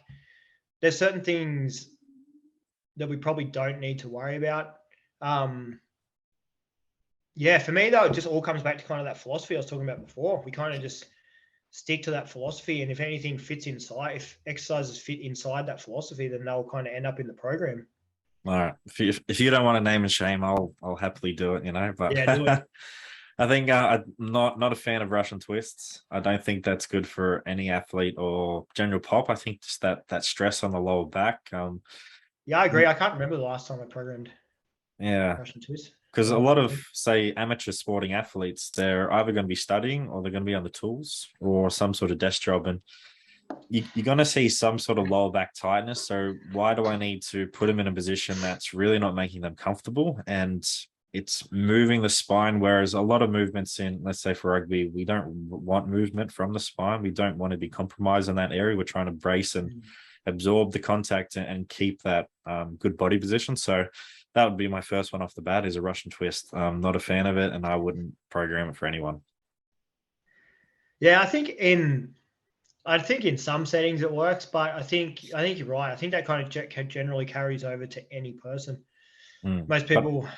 Speaker 2: there's certain things that we probably don't need to worry about. Yeah, for me though, it just all comes back to kind of that philosophy I was talking about before. We kind of just stick to that philosophy, and if anything fits inside, if exercises fit inside that philosophy, then they'll kind of end up in the program.
Speaker 1: All right. If you don't want to name and shame, I'll happily do it. But
Speaker 2: Yeah, do it.
Speaker 1: I think I'm not a fan of Russian twists. I don't think that's good for any athlete or general pop. I think just that stress on the lower back.
Speaker 2: Yeah, I agree. I can't remember the last time I programmed Russian twists.
Speaker 1: Because a lot of, say, amateur sporting athletes, they're either going to be studying or they're going to be on the tools or some sort of desk job, and you're going to see some sort of lower back tightness. So why do I need to put them in a position that's really not making them comfortable? And it's moving the spine, whereas a lot of movements in, let's say for rugby, we don't want movement from the spine. We don't want to be compromised in that area. We're trying to brace and absorb the contact and keep that good body position. So that would be my first one off the bat, is a Russian twist. I'm not a fan of it, and I wouldn't program it for anyone.
Speaker 2: Yeah, I think in some settings it works, but I think you're right. I think that kind of generally carries over to any person. Most people.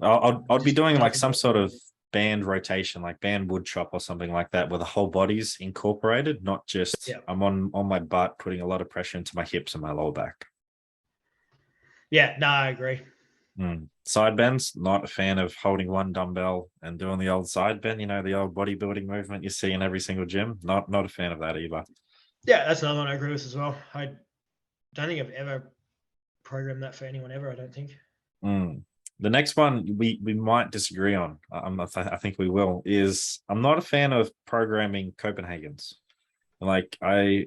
Speaker 1: I'd be doing like some sort of band rotation, like band wood chop or something like that, where the whole body's incorporated, not just I'm on my butt, putting a lot of pressure into my hips and my lower back.
Speaker 2: Yeah, no, I agree.
Speaker 1: Side bends, not a fan of holding one dumbbell and doing the old side bend, the old bodybuilding movement you see in every single gym. Not a fan of that either.
Speaker 2: Yeah, that's another one I agree with as well. I don't think I've ever programmed that for anyone ever, I don't think.
Speaker 1: The next one we might disagree on, I think we will, is I'm not a fan of programming Copenhagen's. Like, I've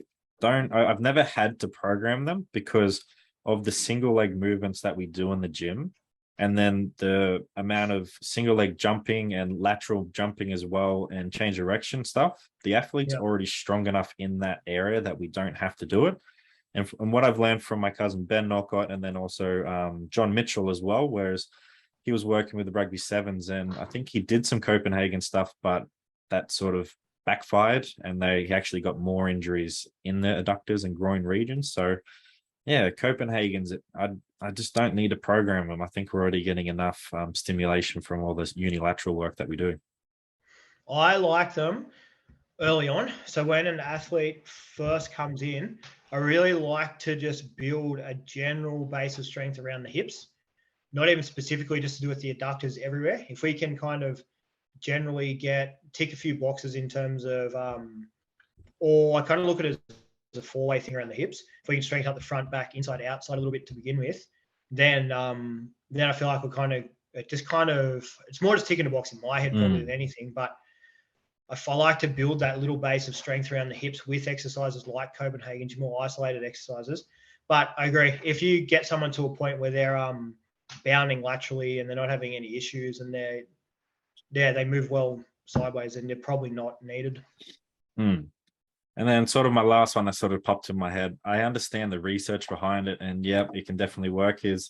Speaker 1: never had to program them because of the single leg movements that we do in the gym, and then the amount of single leg jumping and lateral jumping as well, and change direction stuff. The athlete's already strong enough in that area that we don't have to do it. And what I've learned from my cousin Ben Norcott, and then also John Mitchell as well, whereas he was working with the rugby sevens, and I think he did some Copenhagen stuff, but that sort of backfired, and he actually got more injuries in the adductors and groin regions. So yeah, Copenhagen's, I just don't need to program them. I think we're already getting enough stimulation from all this unilateral work that we do.
Speaker 2: I like them early on. So when an athlete first comes in, I really like to just build a general base of strength around the hips, not even specifically just to do with the adductors everywhere. If we can kind of generally tick a few boxes in terms of, or I kind of look at it as a four-way thing around the hips. If we can strengthen up the front, back, inside, outside a little bit to begin with, then I feel like it's more just ticking a box in my head probably than anything. But I like to build that little base of strength around the hips with exercises like Copenhagen's, more isolated exercises. But I agree, if you get someone to a point where they're bounding laterally and they're not having any issues, and they move well sideways, and they're probably not needed.
Speaker 1: And then sort of my last one that sort of popped in my head, I understand the research behind it, and yeah, it can definitely work, is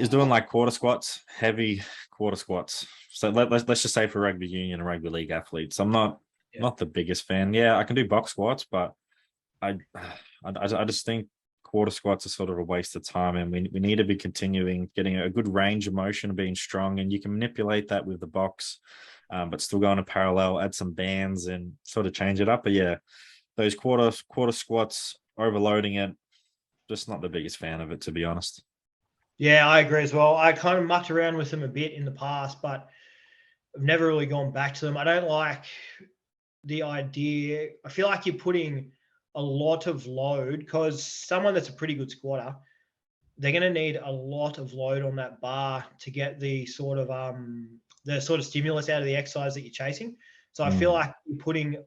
Speaker 1: doing like quarter squats, heavy quarter squats. So let's just say for rugby union and rugby league athletes, I'm not the biggest fan. Yeah, I can do box squats, but I just think quarter squats are sort of a waste of time, and we need to be continuing getting a good range of motion and being strong, and you can manipulate that with the box, but still go in a parallel, add some bands and sort of change it up. But yeah, those quarter squats, overloading it, just not the biggest fan of it, to be honest.
Speaker 2: Yeah, I agree as well. I kind of mucked around with them a bit in the past, but I've never really gone back to them. I don't like the idea. I feel like you're putting a lot of load, because someone that's a pretty good squatter, they're going to need a lot of load on that bar to get the sort of stimulus out of the exercise that you're chasing. So I feel like you're putting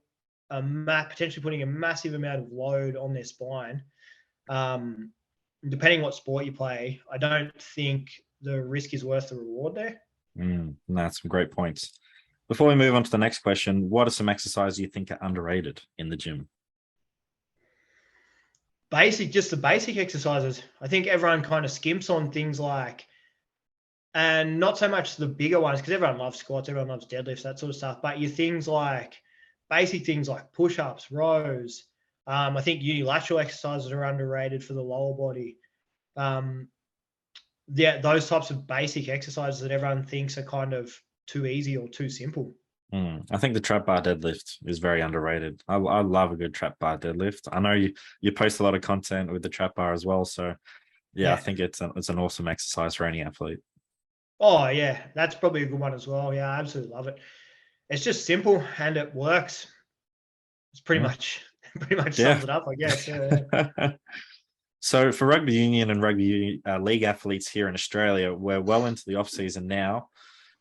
Speaker 2: potentially putting a massive amount of load on their spine. Depending what sport you play, I don't think the risk is worth the reward there.
Speaker 1: That's some great points. Before we move on to the next question, what are some exercises you think are underrated in the gym?
Speaker 2: Just the basic exercises. I think everyone kind of skimps on things like And not so much the bigger ones, because everyone loves squats, everyone loves deadlifts, that sort of stuff. But your things like basic things like push-ups, rows. I think unilateral exercises are underrated for the lower body. Yeah, those types of basic exercises that everyone thinks are kind of too easy or too simple.
Speaker 1: I think the trap bar deadlift is very underrated. I love a good trap bar deadlift. I know you post a lot of content with the trap bar as well. So yeah, I think it's an awesome exercise for any athlete.
Speaker 2: Oh yeah, that's probably a good one as well. Yeah, I absolutely love it. It's just simple and it works. It's pretty much sums it up, I guess. Yeah.
Speaker 1: So for rugby union and rugby league athletes here in Australia, we're well into the off season now.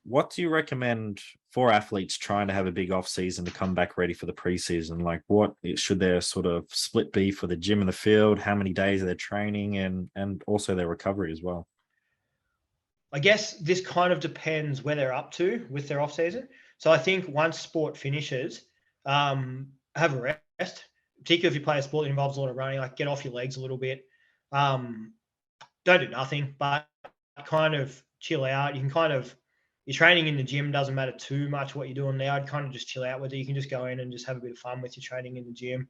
Speaker 1: What do you recommend for athletes trying to have a big off season to come back ready for the preseason? Like, what should their sort of split be for the gym and the field? How many days are they training, and also their recovery as well?
Speaker 2: I guess this kind of depends where they're up to with their off season. So I think once sport finishes, have a rest, particularly if you play a sport that involves a lot of running, like get off your legs a little bit. Don't do nothing, but kind of chill out. You can kind of, your training in the gym doesn't matter too much what you're doing now. I'd kind of just chill out with it. You can just go in and just have a bit of fun with your training in the gym.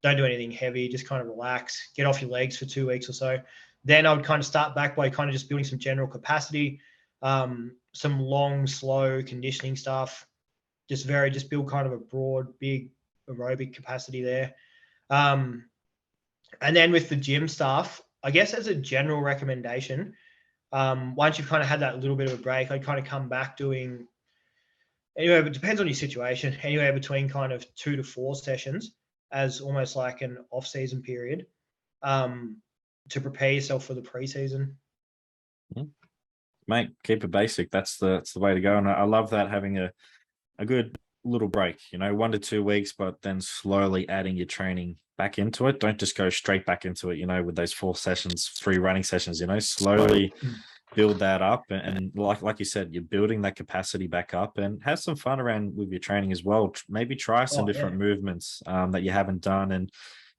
Speaker 2: Don't do anything heavy, just kind of relax, get off your legs for 2 weeks or so. Then I would kind of start back by kind of just building some general capacity, some long, slow conditioning stuff, just build kind of a broad, big aerobic capacity there. And then with the gym stuff, I guess as a general recommendation, once you've kind of had that little bit of a break, I'd kind of come back doing, anyway, it depends on your situation, anywhere between kind of 2 to 4 sessions as almost like an off-season period to prepare yourself for the preseason.
Speaker 1: Mate, keep it basic. That's the way to go. And I love that, having a good little break, 1 to 2 weeks, but then slowly adding your training back into it. Don't just go straight back into it, with those 4 sessions, 3 running sessions, slowly build that up. And like you said, you're building that capacity back up, and have some fun around with your training as well. Maybe try some different movements that you haven't done, and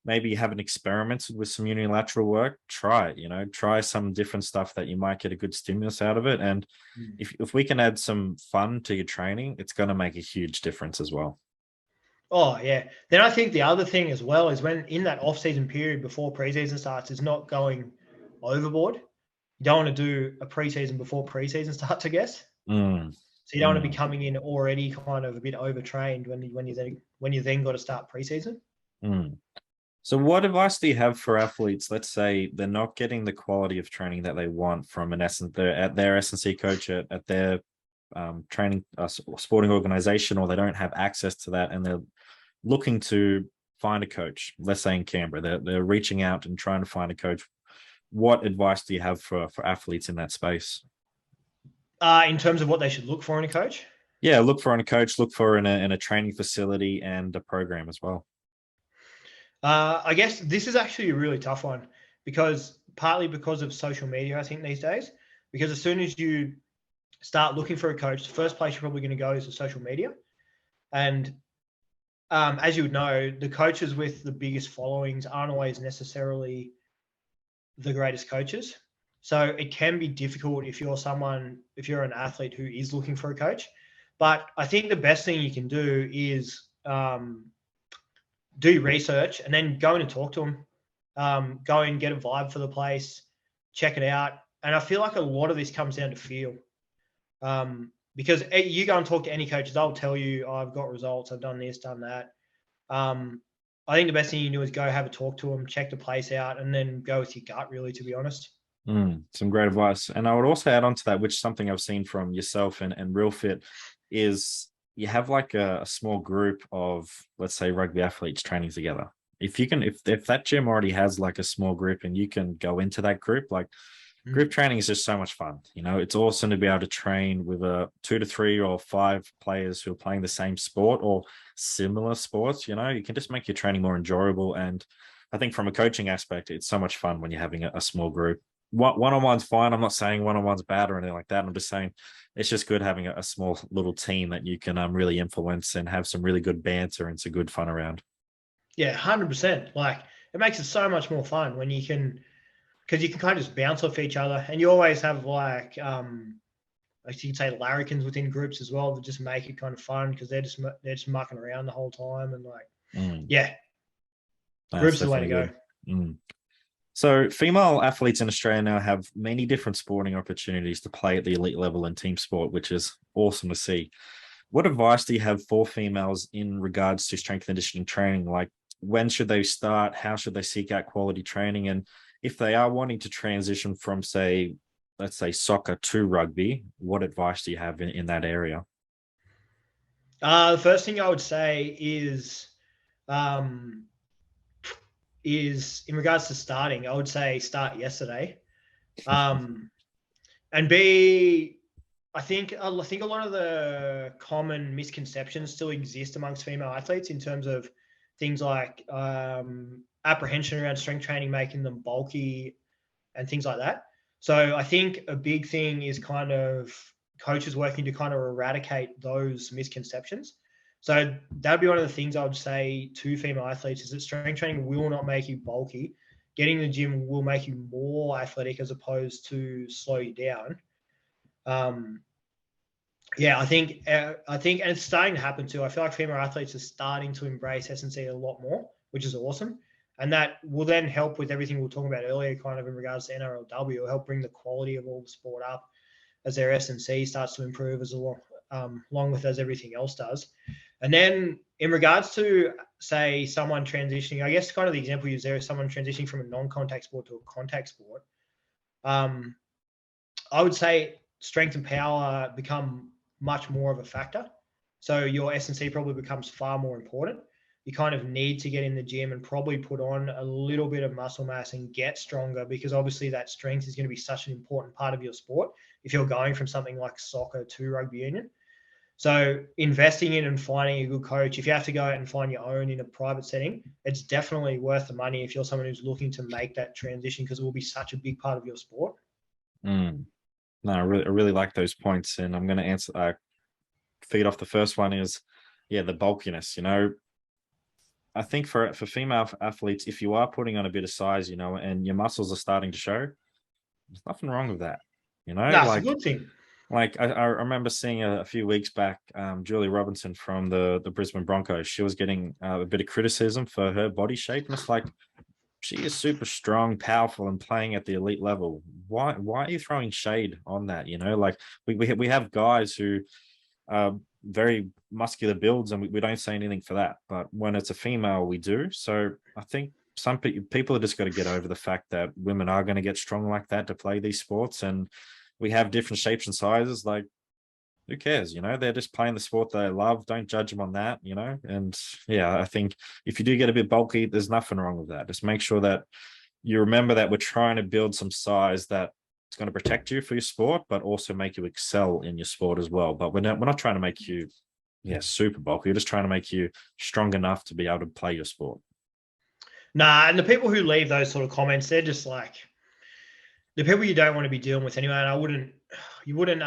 Speaker 1: maybe you haven't experimented with some unilateral work. Try it, try some different stuff that you might get a good stimulus out of it. And if we can add some fun to your training, it's going to make a huge difference as well.
Speaker 2: Oh yeah. Then I think the other thing as well is, when in that off-season period before preseason starts, is not going overboard. You don't want to do a preseason before preseason starts, I guess. So you don't want to be coming in already kind of a bit overtrained when you then got to start preseason.
Speaker 1: So what advice do you have for athletes? Let's say they're not getting the quality of training that they want from their S&C coach at their training sporting organization, or they don't have access to that, and they're looking to find a coach. Let's say in Canberra, they're reaching out and trying to find a coach. What advice do you have for athletes in that space?
Speaker 2: In terms of what they should look for in a coach?
Speaker 1: Yeah, look for in a coach, look for in a training facility and a program as well.
Speaker 2: I guess this is actually a really tough one, partly because of social media, I think, these days. Because as soon as you start looking for a coach, the first place you're probably going to go is the social media. And as you would know, the coaches with the biggest followings aren't always necessarily the greatest coaches. So it can be difficult if you're an athlete who is looking for a coach. But I think the best thing you can do is do research and then go in and talk to them. Go and get a vibe for the place, check it out. And I feel like a lot of this comes down to feel. Because you go and talk to any coaches, they'll tell you, I've got results, I've done this, done that. I think the best thing you can do is go have a talk to them, check the place out, and then go with your gut, really, to be honest.
Speaker 1: Some great advice. And I would also add on to that, which is something I've seen from yourself and Real Fit, is you have like a small group of, let's say, rugby athletes training together. If that gym already has like a small group and you can go into that group, like group training is just so much fun. It's awesome to be able to train with 2 to 3 or 5 players who are playing the same sport or similar sports. You can just make your training more enjoyable. And I think from a coaching aspect, it's so much fun when you're having a small group. One-on-one's fine. I'm not saying one-on-one's bad or anything like that. I'm just saying it's just good having a small little team that you can really influence and have some really good banter and some good fun around.
Speaker 2: Yeah, 100%. Like, it makes it so much more fun when you can, because you can kind of just bounce off each other, and you always have like like you could say larrikins within groups as well, that just make it kind of fun because they're just mucking around the whole time and groups are the way to go.
Speaker 1: So female athletes in Australia now have many different sporting opportunities to play at the elite level in team sport, which is awesome to see. What advice do you have for females in regards to strength and conditioning training? Like, when should they start? How should they seek out quality training? And if they are wanting to transition from, say, let's say soccer to rugby, what advice do you have in that area?
Speaker 2: The first thing I would say is in regards to starting, I would say start yesterday. And I think a lot of the common misconceptions still exist amongst female athletes in terms of things like apprehension around strength training, making them bulky and things like that. So I think a big thing is kind of coaches working to kind of eradicate those misconceptions. So that'd be one of the things I would say to female athletes is that strength training will not make you bulky. Getting in the gym will make you more athletic as opposed to slow you down. I think, and it's starting to happen too. I feel like female athletes are starting to embrace S&C a lot more, which is awesome. And that will then help with everything we were talking about earlier, kind of in regards to NRLW. It'll help bring the quality of all the sport up as their S&C starts to improve along with as everything else does. And then in regards to, say, someone transitioning, I guess kind of the example you use there is someone transitioning from a non-contact sport to a contact sport. I would say strength and power become much more of a factor. So your S&C probably becomes far more important. You kind of need to get in the gym and probably put on a little bit of muscle mass and get stronger, because obviously that strength is going to be such an important part of your sport if you're going from something like soccer to rugby union. So investing in and finding a good coach, if you have to go out and find your own in a private setting, it's definitely worth the money if you're someone who's looking to make that transition, because it will be such a big part of your sport.
Speaker 1: No, I really like those points, and I'm going to feed off the first one is, the bulkiness. I think for female athletes, if you are putting on a bit of size, and your muscles are starting to show, there's nothing wrong with that.
Speaker 2: That's a good thing.
Speaker 1: Like I remember seeing a few weeks back, Julie Robinson from the Brisbane Broncos. She was getting a bit of criticism for her body shape, and it's like, she is super strong, powerful, and playing at the elite level. Why are you throwing shade on that? Like we have guys who are very muscular builds, and we don't say anything for that. But when it's a female, we do. So I think some people are just got to get over the fact that women are going to get strong like that to play these sports, and we have different shapes and sizes. Like, who cares? They're just playing the sport they love. Don't judge them on that, And I think if you do get a bit bulky, there's nothing wrong with that. Just make sure that you remember that we're trying to build some size that it's going to protect you for your sport, but also make you excel in your sport as well. But we're not trying to make you, super bulky. We're just trying to make you strong enough to be able to play your sport.
Speaker 2: Nah, and the people who leave those sort of comments, they're just like the people you don't want to be dealing with anyway. And you wouldn't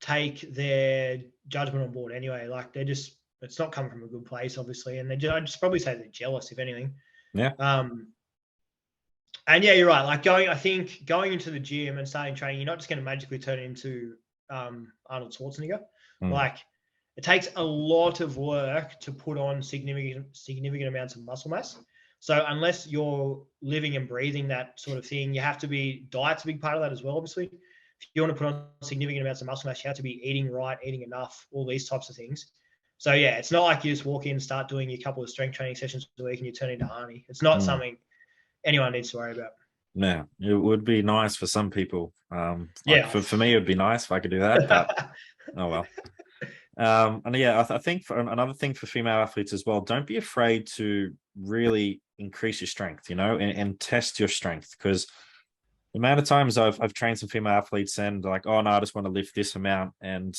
Speaker 2: take their judgment on board anyway. Like it's not coming from a good place, obviously. And I'd just probably say they're jealous, if anything.
Speaker 1: Yeah.
Speaker 2: And you're right. Like going into the gym and starting training, you're not just going to magically turn into Arnold Schwarzenegger. Like, it takes a lot of work to put on significant amounts of muscle mass. So unless you're living and breathing that sort of thing, diet's a big part of that as well, obviously. If you want to put on significant amounts of muscle mass, you have to be eating right, eating enough, all these types of things. So it's not like you just walk in and start doing a couple of strength training sessions a week and you turn into Arnie. It's not something anyone needs to worry about.
Speaker 1: Yeah, it would be nice for some people. For me, it would be nice if I could do that, but oh well. I think for another thing for female athletes as well, don't be afraid to really increase your strength, and test your strength, because the amount of times I've trained some female athletes and like, oh no, I just want to lift this amount and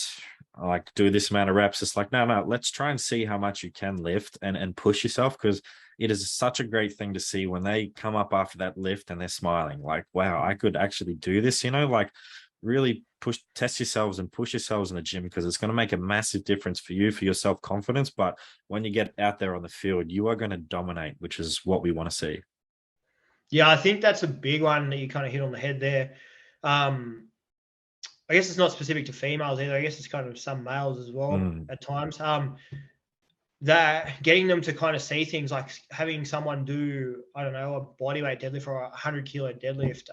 Speaker 1: I like do this amount of reps. It's like, no, let's try and see how much you can lift and push yourself, because it is such a great thing to see when they come up after that lift and they're smiling like, wow, I could actually do this, like really test yourselves and push yourselves in the gym, because it's going to make a massive difference for you, for your self-confidence. But when you get out there on the field, you are going to dominate, which is what we want to see.
Speaker 2: Yeah, I think that's a big one that you kind of hit on the head there. I guess it's not specific to females either. I guess it's kind of some males as well at times. That getting them to kind of see things like having someone do, I don't know, a bodyweight deadlift or a 100-kilo deadlift.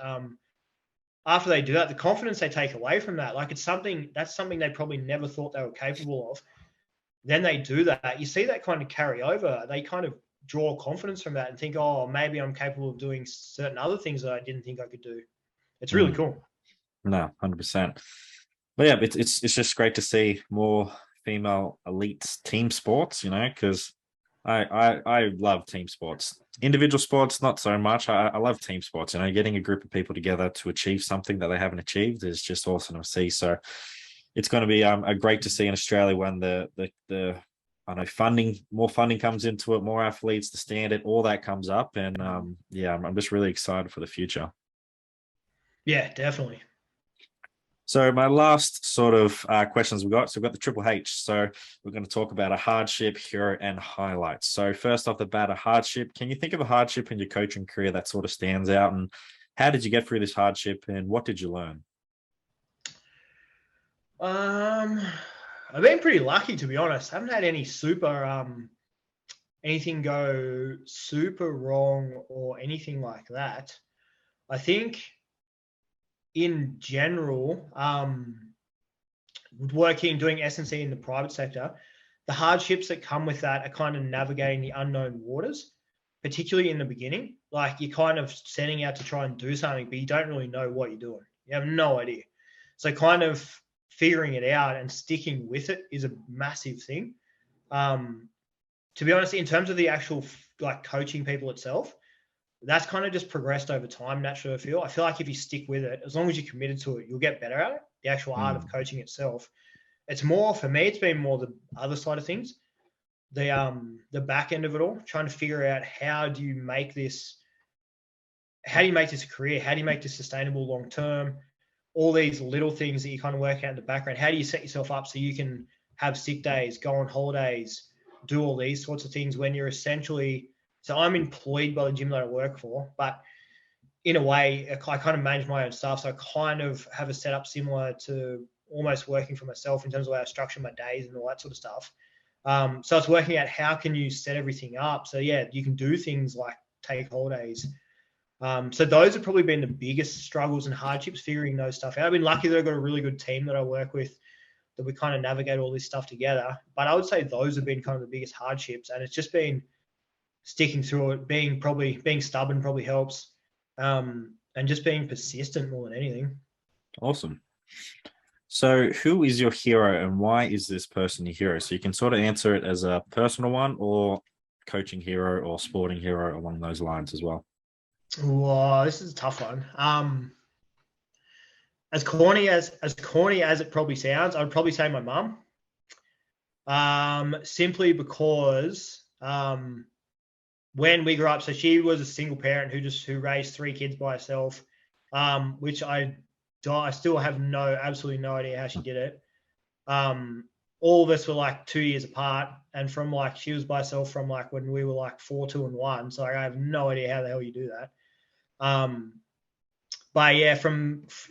Speaker 2: After they do that, the confidence they take away from that, like that's something they probably never thought they were capable of. Then they do that. You see that kind of carry over. They kind of draw confidence from that and think, oh, maybe I'm capable of doing certain other things that I didn't think I could do. It's really cool.
Speaker 1: No, 100%. But yeah, it's just great to see more female elite team sports, because I love team sports. Individual sports, not so much. I love team sports. Getting a group of people together to achieve something that they haven't achieved is just awesome to see. So it's going to be great to see in Australia when the I know more funding comes into it, more athletes, the standard, all that comes up, and I'm just really excited for the future.
Speaker 2: Yeah, definitely.
Speaker 1: So my last sort of questions we've got the Triple H. So we're going to talk about a hardship, hero, and highlights. So first off the bat, a hardship. Can you think of a hardship in your coaching career that sort of stands out? And how did you get through this hardship and what did you learn?
Speaker 2: I've been pretty lucky, to be honest. I haven't had any anything go super wrong or anything like that. I think in general, doing S&C in the private sector, the hardships that come with that are kind of navigating the unknown waters, particularly in the beginning. Like you're kind of setting out to try and do something, but you don't really know what you're doing. You have no idea. So kind of figuring it out and sticking with it is a massive thing. To be honest, in terms of the actual like coaching people itself, that's kind of just progressed over time, naturally, I feel like if you stick with it, as long as you're committed to it, you'll get better at it, the actual art of coaching itself. It's more, for me, it's been more the other side of things, the back end of it all, trying to figure out how do you make this a career? How do you make this sustainable long term? All these little things that you kind of work out in the background. How do you set yourself up so you can have sick days, go on holidays, do all these sorts of things when you're essentially... So I'm employed by the gym that I work for, but in a way, I kind of manage my own stuff. So I kind of have a setup similar to almost working for myself in terms of how I structure my days and all that sort of stuff. So it's working out how can you set everything up. So yeah, you can do things like take holidays. So those have probably been the biggest struggles and hardships, figuring those stuff out. I've been lucky that I've got a really good team that I work with, that we kind of navigate all this stuff together. But I would say those have been kind of the biggest hardships. And it's just been sticking through it, being stubborn probably helps, and just being persistent more than anything.
Speaker 1: Awesome. So who is your hero and why is this person your hero? So you can sort of answer it as a personal one or coaching hero or sporting hero along those lines as well.
Speaker 2: Wow, this is a tough one. As corny as it probably sounds, I'd probably say my mum. Simply because when we grew up, so she was a single parent who raised 3 kids by herself, which I still have absolutely no idea how she did it. All of us were like 2 years apart, and from like she was by herself from like when we were like 4, 2, and 1. So I have no idea how the hell you do that. But yeah,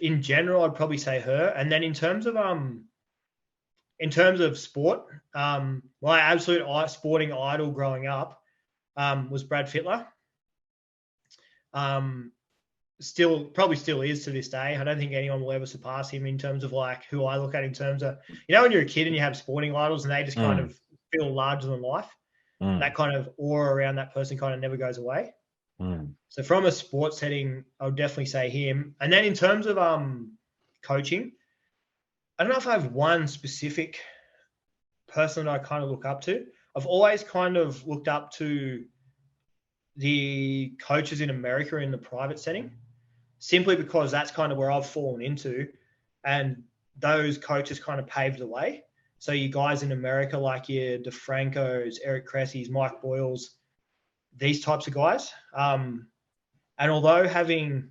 Speaker 2: in general, I'd probably say her. And then in terms of sport, my absolute sporting idol growing up was Brad Fittler. Probably still is to this day. I don't think anyone will ever surpass him in terms of like who I look at in terms of, when you're a kid and you have sporting idols and they just kind of feel larger than life, that kind of aura around that person kind of never goes away. So from a sports setting, I would definitely say him. And then in terms of coaching, I don't know if I have one specific person that I kind of look up to. I've always kind of looked up to the coaches in America in the private setting, simply because that's kind of where I've fallen into, and those coaches kind of paved the way. So you guys in America, like your DeFrancos, Eric Cressy's, Mike Boyles, these types of guys. And although having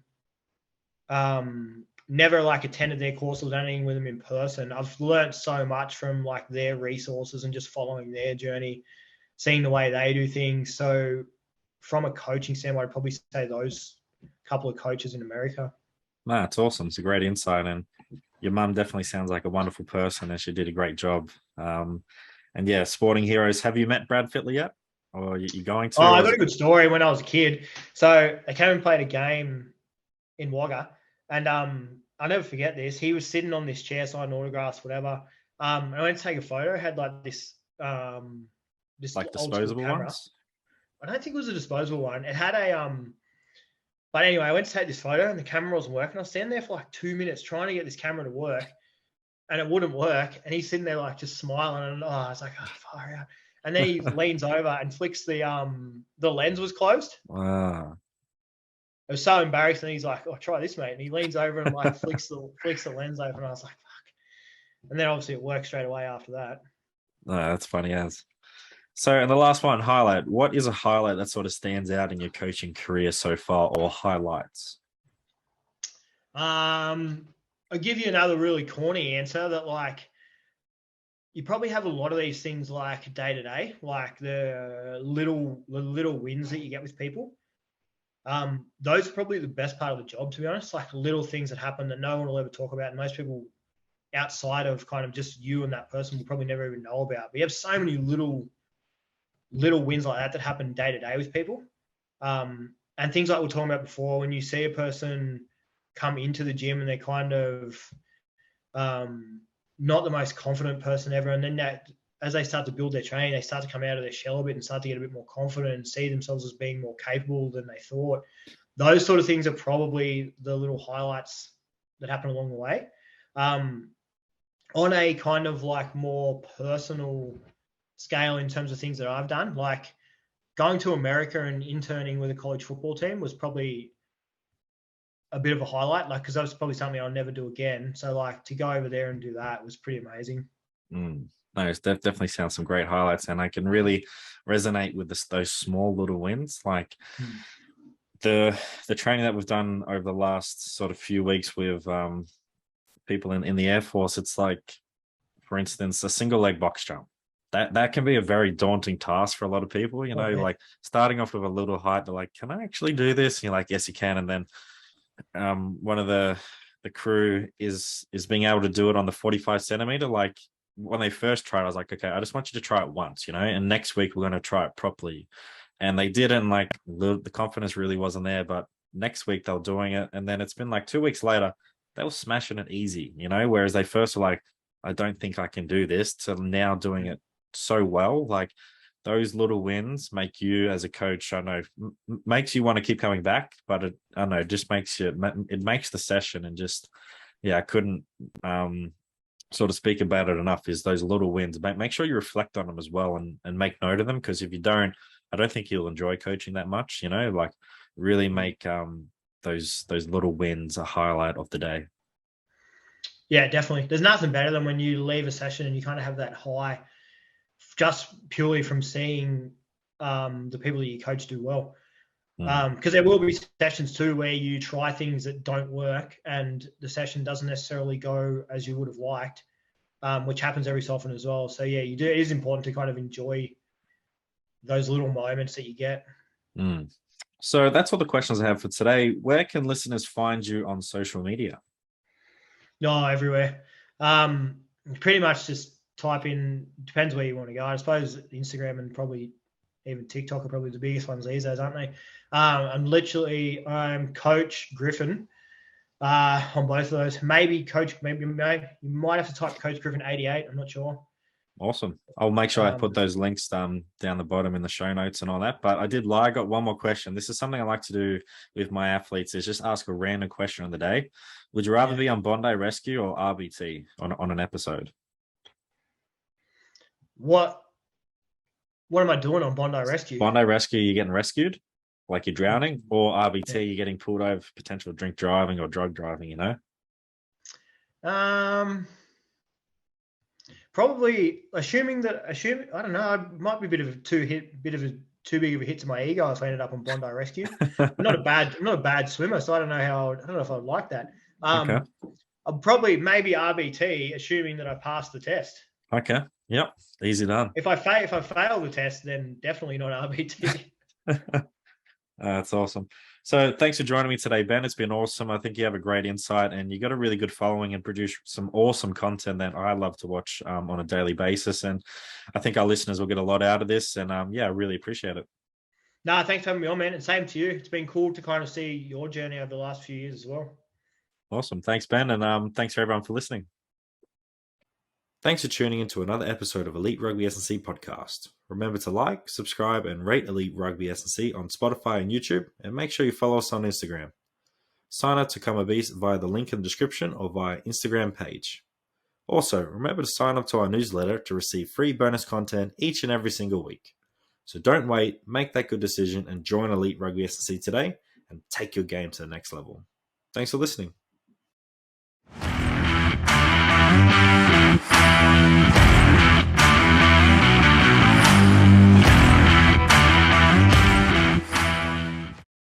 Speaker 2: never like attended their courses or done anything with them in person, I've learned so much from like their resources and just following their journey, seeing the way they do things. So from a coaching standpoint, I'd probably say those couple of coaches in America.
Speaker 1: No, it's awesome. It's a great insight, and your mum definitely sounds like a wonderful person, and she did a great job. And yeah, sporting heroes. Have you met Brad Fittler yet, or you going to?
Speaker 2: Oh, I got a good story when I was a kid. So I came and played a game in Wagga, and I'll never forget this. He was sitting on this chair, signing autographs, whatever. And I went to take a photo. Had like this
Speaker 1: like
Speaker 2: old school
Speaker 1: disposable
Speaker 2: camera.
Speaker 1: ones?
Speaker 2: I don't think it was a disposable one. It had a But anyway, I went to take this photo and the camera wasn't working. I was standing there for like 2 minutes trying to get this camera to work, and it wouldn't work. And he's sitting there like just smiling, and I was like, oh, far out. And then he leans over and flicks the lens was closed.
Speaker 1: Wow.
Speaker 2: It was so embarrassing. He's like, "Oh, try this, mate." And he leans over and like flicks the lens open. And I was like, "Fuck!" And then obviously it worked straight away after that.
Speaker 1: No, that's funny as. So, and the last one, highlight. What is a highlight that sort of stands out in your coaching career so far, or highlights?
Speaker 2: I'll give you another really corny answer that like you probably have a lot of these things like day to day, like the little wins that you get with people. Those are probably the best part of the job, to be honest. Like little things that happen that no one will ever talk about, and most people outside of kind of just you and that person will probably never even know about. But you have so many little wins like that happen day to day with people, and things like we were talking about before. When you see a person come into the gym and they're kind of not the most confident person ever, and then that as they start to build their training, they start to come out of their shell a bit and start to get a bit more confident and see themselves as being more capable than they thought. Those sort of things are probably the little highlights that happen along the way. On a kind of like more personal scale in terms of things that I've done, like going to America and interning with a college football team was probably a bit of a highlight, like, because that was probably something I'll never do again. So like to go over there and do that was pretty amazing.
Speaker 1: No, it definitely sounds some great highlights, and I can really resonate with those small little wins. Like the training that we've done over the last sort of few weeks with people in the Air Force. It's like, for instance, a single leg box jump. That can be a very daunting task for a lot of people. You know, like starting off with a little height, they're like, "Can I actually do this?" And you're like, "Yes, you can." And then one of the crew is being able to do it on the 45 centimeter. Like when they first tried, I was like, "Okay, I just want you to try it once, you know, and next week we're going to try it properly." And they didn't. Like the confidence really wasn't there, but next week they were doing it, and then it's been like 2 weeks later, they were smashing it easy, you know, whereas they first were like, "I don't think I can do this," to now doing it so well. Like those little wins make you as a coach, I know, makes you want to keep coming back, but I don't know, just makes it makes the session, and just, yeah, I couldn't sort of speak about it enough, is those little wins. Make sure you reflect on them as well, and make note of them, because if you don't, I don't think you'll enjoy coaching that much, you know, like really make those little wins a highlight of the day.
Speaker 2: Yeah, definitely. There's nothing better than when you leave a session and you kind of have that high just purely from seeing the people that you coach do well. Because there will be sessions too where you try things that don't work and the session doesn't necessarily go as you would have liked, which happens every so often as well. So yeah, it is important to kind of enjoy those little moments that you get.
Speaker 1: So that's all the questions I have for today. Where can listeners find you on social media?
Speaker 2: No, everywhere. Pretty much just type in, depends where you want to go. I suppose Instagram and probably even TikTok are probably the biggest ones these days, aren't they? I'm Coach Griffin on both of those. Maybe you might have to type Coach Griffin 88. I'm not sure.
Speaker 1: Awesome. I'll make sure I put those links down the bottom in the show notes and all that. But I got one more question. This is something I like to do with my athletes, is just ask a random question of the day. Would you rather be on Bondi Rescue or RBT on an episode?
Speaker 2: What am I doing on Bondi Rescue?
Speaker 1: Bondi Rescue, you're getting rescued, like you're drowning, or RBT, you're getting pulled over for potential drink driving or drug driving, you know?
Speaker 2: Probably assuming I don't know, I might be a bit of a too big of a hit to my ego if I ended up on Bondi Rescue. I'm not a bad swimmer, so I don't know if I'd like that.
Speaker 1: Okay.
Speaker 2: I'll probably maybe RBT, assuming that I passed the test.
Speaker 1: Okay. Yep. Easy done.
Speaker 2: If I fail the test, then definitely not RBT.
Speaker 1: That's awesome. So thanks for joining me today, Ben. It's been awesome. I think you have a great insight and you got a really good following and produce some awesome content that I love to watch on a daily basis. And I think our listeners will get a lot out of this. And I really appreciate it.
Speaker 2: No, thanks for having me on, man. And same to you. It's been cool to kind of see your journey over the last few years as well.
Speaker 1: Awesome. Thanks, Ben. And thanks for everyone for listening. Thanks for tuning into another episode of Elite Rugby SandC podcast. Remember to like, subscribe, and rate Elite Rugby SandC on Spotify and YouTube, and make sure you follow us on Instagram. Sign up to become a beast via the link in the description or via Instagram page. Also, remember to sign up to our newsletter to receive free bonus content each and every single week. So don't wait, make that good decision, and join Elite Rugby SandC today and take your game to the next level. Thanks for listening.